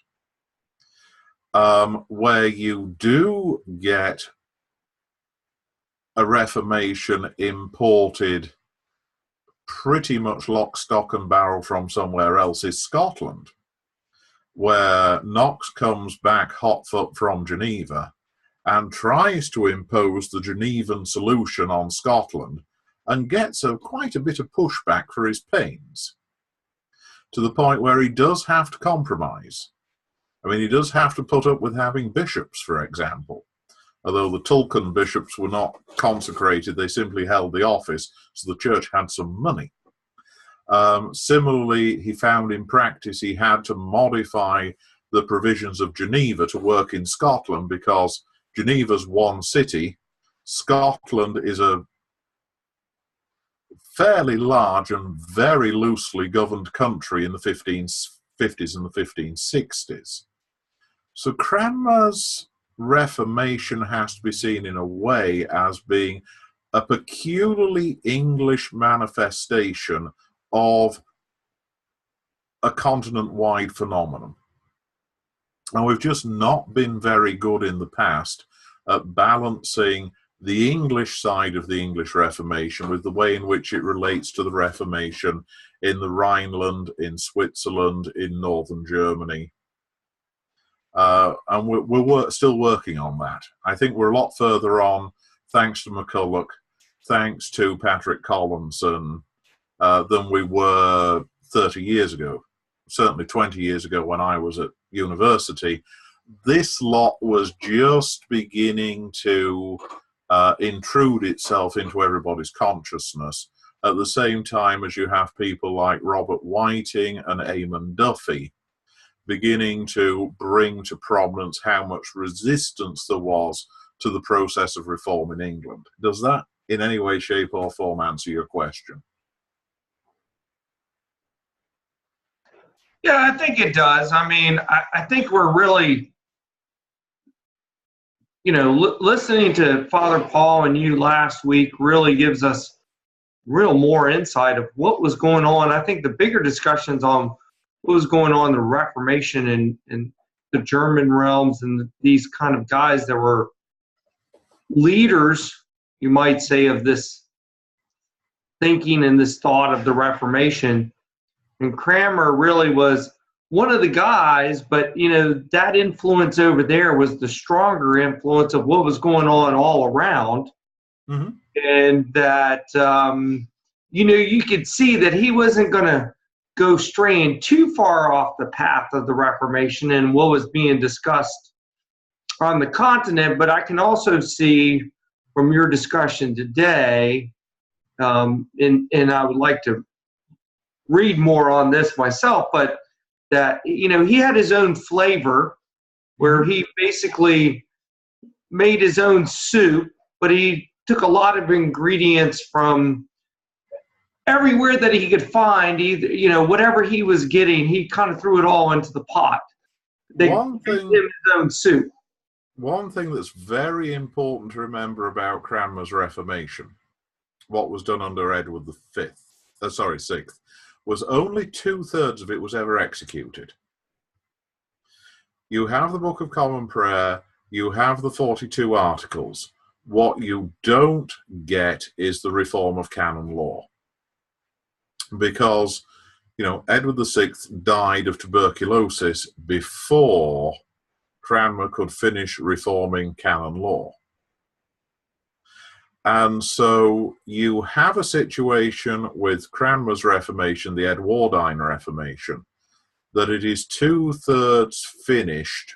where you do get a Reformation imported pretty much lock, stock and barrel from somewhere else is Scotland, where Knox comes back hot foot from Geneva and tries to impose the Genevan solution on Scotland and gets quite a bit of pushback for his pains, to the point where he does have to compromise. I mean, he does have to put up with having bishops, for example. Although the Tulkan bishops were not consecrated, they simply held the office, so the church had some money. Similarly, he found in practice he had to modify the provisions of Geneva to work in Scotland, because Geneva's one city. Scotland is a fairly large and very loosely governed country in the 1550s and the 1560s. So Cranmer's Reformation has to be seen in a way as being a peculiarly English manifestation of a continent-wide phenomenon. And we've just not been very good in the past at balancing the English side of the English Reformation with the way in which it relates to the Reformation in the Rhineland, in Switzerland, in northern Germany. And we're still working on that. I think we're a lot further on, thanks to McCulloch, thanks to Patrick Collinson, than we were 30 years ago. Certainly 20 years ago when I was at university. This lot was just beginning to intrude itself into everybody's consciousness, at the same time as you have people like Robert Whiting and Eamon Duffy beginning to bring to prominence how much resistance there was to the process of reform in England. Does that in any way, shape or form answer your question? Yeah, I think it does. I mean, I think we're really, listening to Father Paul and you last week really gives us real more insight of what was going on. I think the bigger discussions on what was going on in the Reformation in the German realms, and these kind of guys that were leaders, you might say, of this thinking and this thought of the Reformation. And Cranmer really was one of the guys, but that influence over there was the stronger influence of what was going on all around. Mm-hmm. And that you could see that he wasn't going to go straying too far off the path of the Reformation and what was being discussed on the continent. But I can also see from your discussion today, and I would like to read more on this myself, but that, he had his own flavor where he basically made his own soup, but he took a lot of ingredients from everywhere that he could find, either, whatever he was getting, he kind of threw it all into the pot. They gave him his own soup. One thing that's very important to remember about Cranmer's Reformation, what was done under Edward VI, was only 2/3 of it was ever executed. You have the Book of Common Prayer, you have the 42 Articles, What you don't get is the reform of canon law. Because, Edward VI died of tuberculosis before Cranmer could finish reforming canon law. And so you have a situation with Cranmer's Reformation, the Edwardine Reformation, that it is 2/3 finished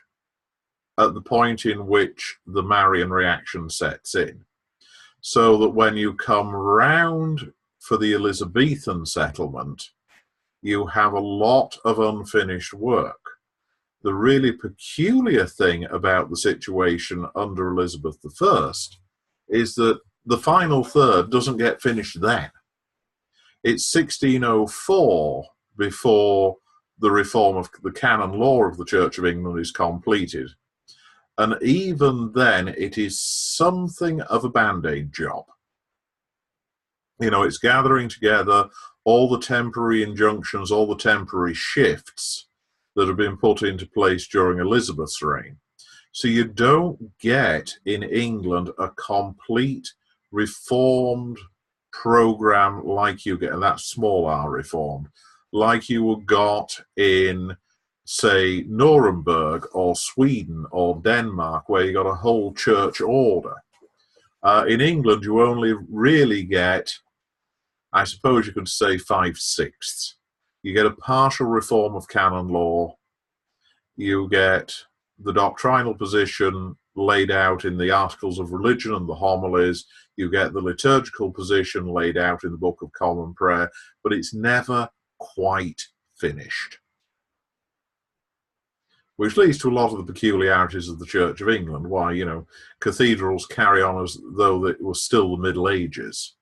at the point in which the Marian reaction sets in. So that when you come round for the Elizabethan settlement, you have a lot of unfinished work. The really peculiar thing about the situation under Elizabeth I is that the final third doesn't get finished then. It's 1604 before the reform of the canon law of the Church of England is completed. And even then, it is something of a band-aid job. It's gathering together all the temporary injunctions, all the temporary shifts that have been put into place during Elizabeth's reign. So you don't get in England a complete reformed program like you get, and that's small r reformed, like you got in, say, Nuremberg or Sweden or Denmark, where you got a whole church order. In England, you only really get, I suppose you could say, 5/6. You get a partial reform of canon law. You get the doctrinal position laid out in the Articles of Religion and the homilies. You get the liturgical position laid out in the Book of Common Prayer, but it's never quite finished. Which leads to a lot of the peculiarities of the Church of England, why, cathedrals carry on as though it was still the Middle Ages.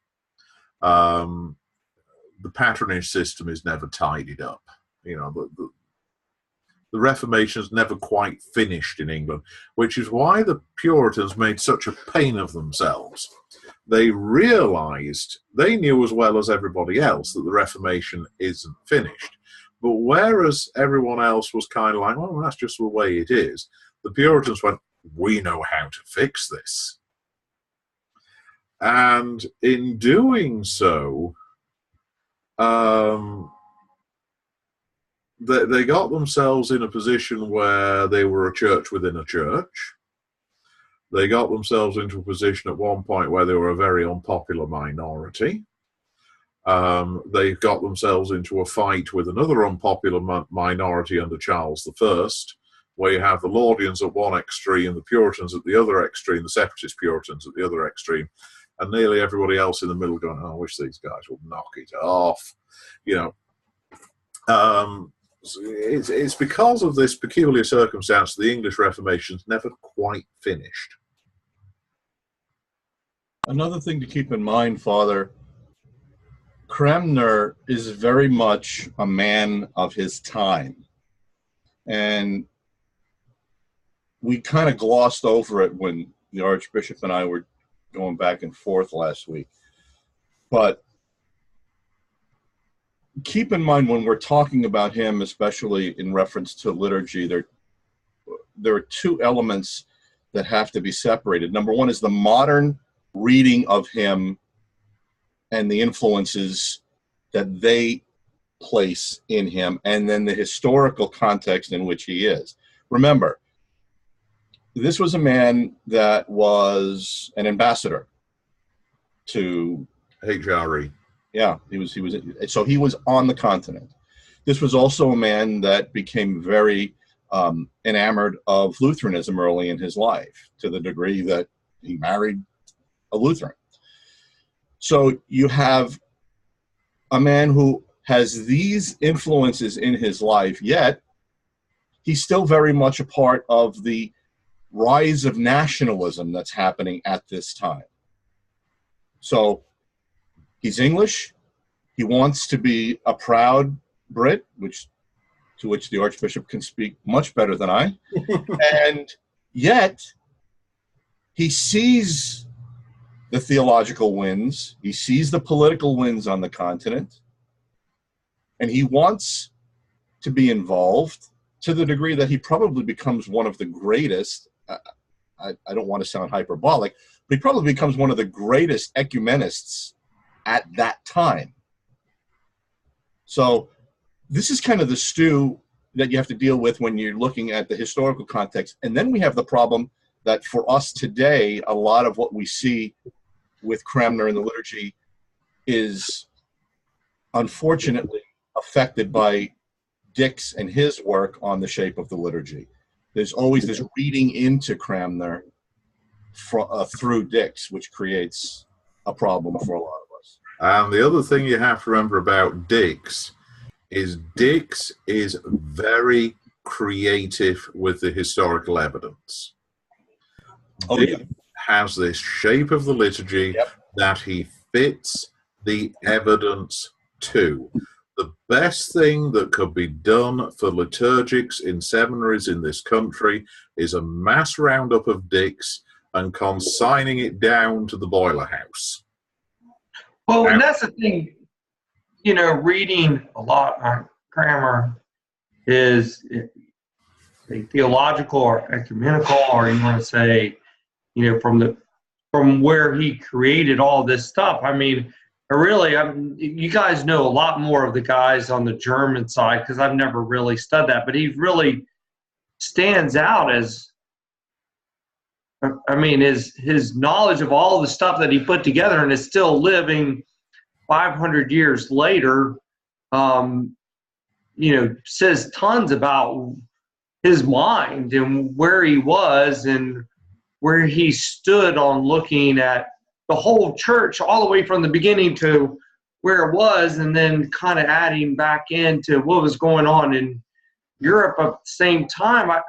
The patronage system is never tidied up. The Reformation is never quite finished in England, which is why the Puritans made such a pain of themselves. They realized, they knew as well as everybody else that the Reformation isn't finished. But whereas everyone else was kind of like, well, that's just the way it is, the Puritans went, we know how to fix this. And in doing so, they got themselves in a position where they were a church within a church. They got themselves into a position at one point where they were a very unpopular minority. They got themselves into a fight with another unpopular minority under Charles I, where you have the Laudians at one extreme, the Puritans at the other extreme, the separatist Puritans at the other extreme, and nearly everybody else in the middle going, oh, I wish these guys would knock it off. It's because of this peculiar circumstance the English Reformation's never quite finished. Another thing to keep in mind, Father, Cranmer is very much a man of his time. And we kind of glossed over it when the Archbishop and I were going back and forth last week. But keep in mind when we're talking about him, especially in reference to liturgy, there are two elements that have to be separated. Number one is the modern reading of him and the influences that they place in him, and then the historical context in which he is. Remember, this was a man that was an ambassador to HRE. Yeah, he was on the continent. This was also a man that became very enamored of Lutheranism early in his life, to the degree that he married a Lutheran. So you have a man who has these influences in his life, yet he's still very much a part of the rise of nationalism that's happening at this time. So he's English. He wants to be a proud Brit, to which the Archbishop can speak much better than I. And yet he sees the theological winds. He sees the political winds on the continent. And he wants to be involved to the degree that he probably becomes one of the greatest I don't want to sound hyperbolic, but he probably becomes one of the greatest ecumenists at that time. So this is kind of the stew that you have to deal with when you're looking at the historical context. And then we have the problem that for us today, a lot of what we see with Cranmer in the liturgy is unfortunately affected by Dix and his work on the shape of the liturgy. There's always this reading into Cranmer through Dix, which creates a problem for a lot of us. And the other thing you have to remember about Dix is very creative with the historical evidence. Oh, Dix yeah. has this shape of the liturgy Yep. that he fits the evidence to. The best thing that could be done for liturgics in seminaries in this country is a mass roundup of Dix and consigning it down to the boiler house. Well, and that's the thing, you know, reading a lot on Cranmer is a theological or ecumenical, or you want to say, you know, from where he created all this stuff. I mean, you guys know a lot more of the guys on the German side because I've never really studied that, but he really stands out as, I mean, his knowledge of all the stuff that he put together and is still living 500 years later, you know, says tons about his mind and where he was and where he stood on looking at the whole church all the way from the beginning to where it was, and then kind of adding back into what was going on in Europe at the same time. I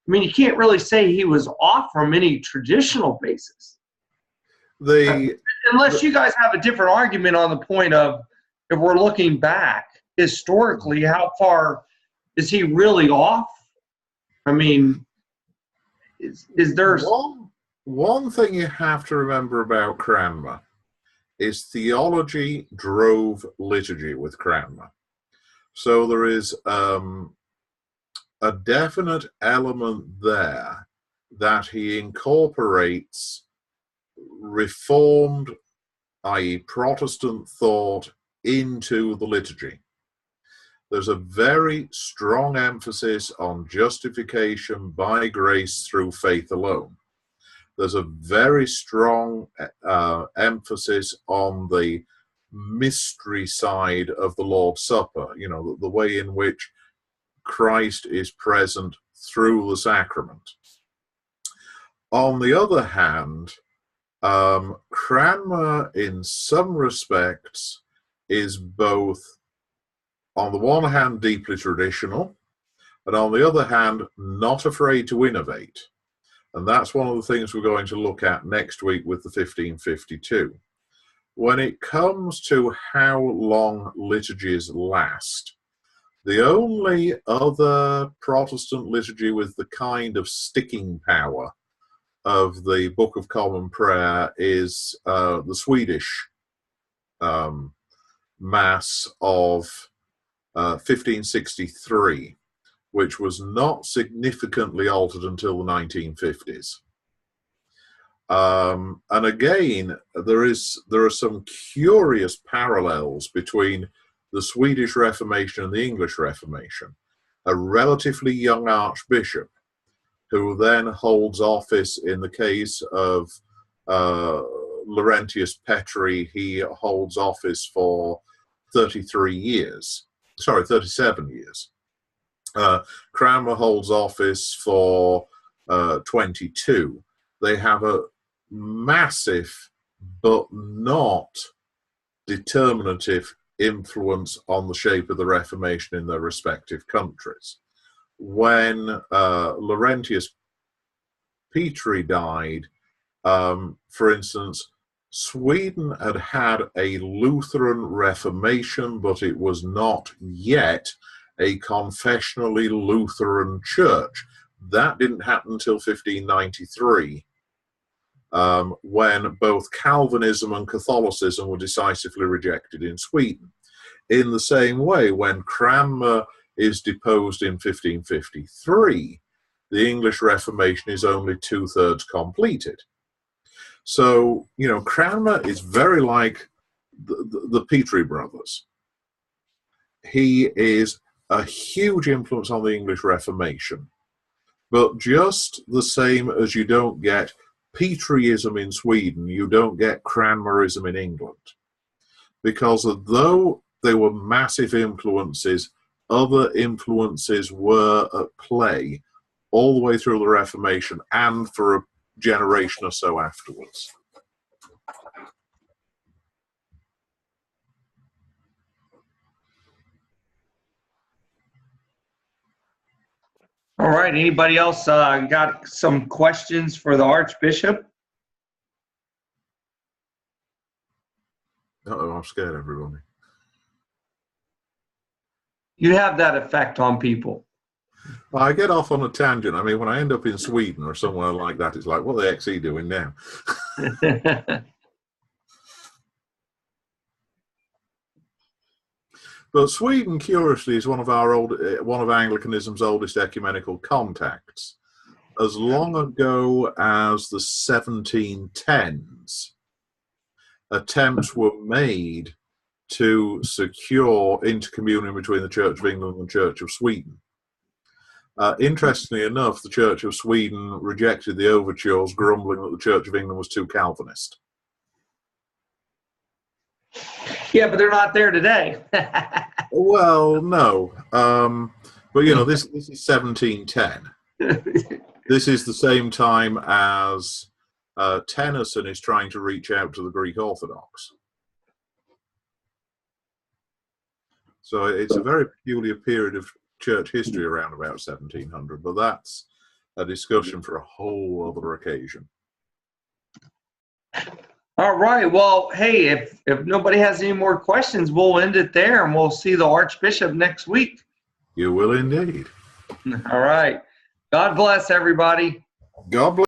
mean, you can't really say he was off from any traditional basis. Unless you guys have a different argument on the point of, if we're looking back historically, how far is he really off? I mean, is there... One thing you have to remember about Cranmer is theology drove liturgy with Cranmer. So there is a definite element there that he incorporates Reformed, i.e. Protestant thought into the liturgy. There's a very strong emphasis on justification by grace through faith alone. There's a very strong emphasis on the mystery side of the Lord's Supper, you know, the way in which Christ is present through the sacrament. On the other hand, Cranmer, in some respects, is both, on the one hand, deeply traditional, and on the other hand, not afraid to innovate. And that's one of the things we're going to look at next week with the 1552. When it comes to how long liturgies last, the only other Protestant liturgy with the kind of sticking power of the Book of Common Prayer is the Swedish Mass of 1563. Which was not significantly altered until the 1950s. And again, there are some curious parallels between the Swedish Reformation and the English Reformation. A relatively young archbishop who then holds office, in the case of Laurentius Petri, he holds office for 37 years. Cranmer holds office for 22. They have a massive but not determinative influence on the shape of the Reformation in their respective countries. When Laurentius Petri died, for instance, Sweden had a Lutheran Reformation, but it was not yet a confessionally Lutheran church. That didn't happen until 1593, when both Calvinism and Catholicism were decisively rejected in Sweden. In the same way, when Cranmer is deposed in 1553, the English Reformation is only 2/3 completed. So, Cranmer is very like the Petrie brothers. He is a huge influence on the English Reformation, but just the same as you don't get Petrieism in Sweden, you don't get Cranmerism in England. Because although they were massive influences, other influences were at play all the way through the Reformation and for a generation or so afterwards. All right. Anybody else got some questions for the Archbishop? Uh-oh, I've scared everybody. You have that effect on people. Well, I get off on a tangent. I mean, when I end up in Sweden or somewhere like that, it's like, what the heck's he doing now? But Sweden, curiously, is one of Anglicanism's oldest ecumenical contacts. As long ago as the 1710s, attempts were made to secure intercommunion between the Church of England and the Church of Sweden. Interestingly enough, the Church of Sweden rejected the overtures, grumbling that the Church of England was too Calvinist. Yeah, but they're not there today. Well, no. But, this is 1710. This is the same time as Tennyson is trying to reach out to the Greek Orthodox. So it's a very peculiar period of church history around about 1700, but that's a discussion for a whole other occasion. All right. Well, hey, if nobody has any more questions, we'll end it there, and we'll see the Archbishop next week. You will indeed. All right. God bless everybody. God bless.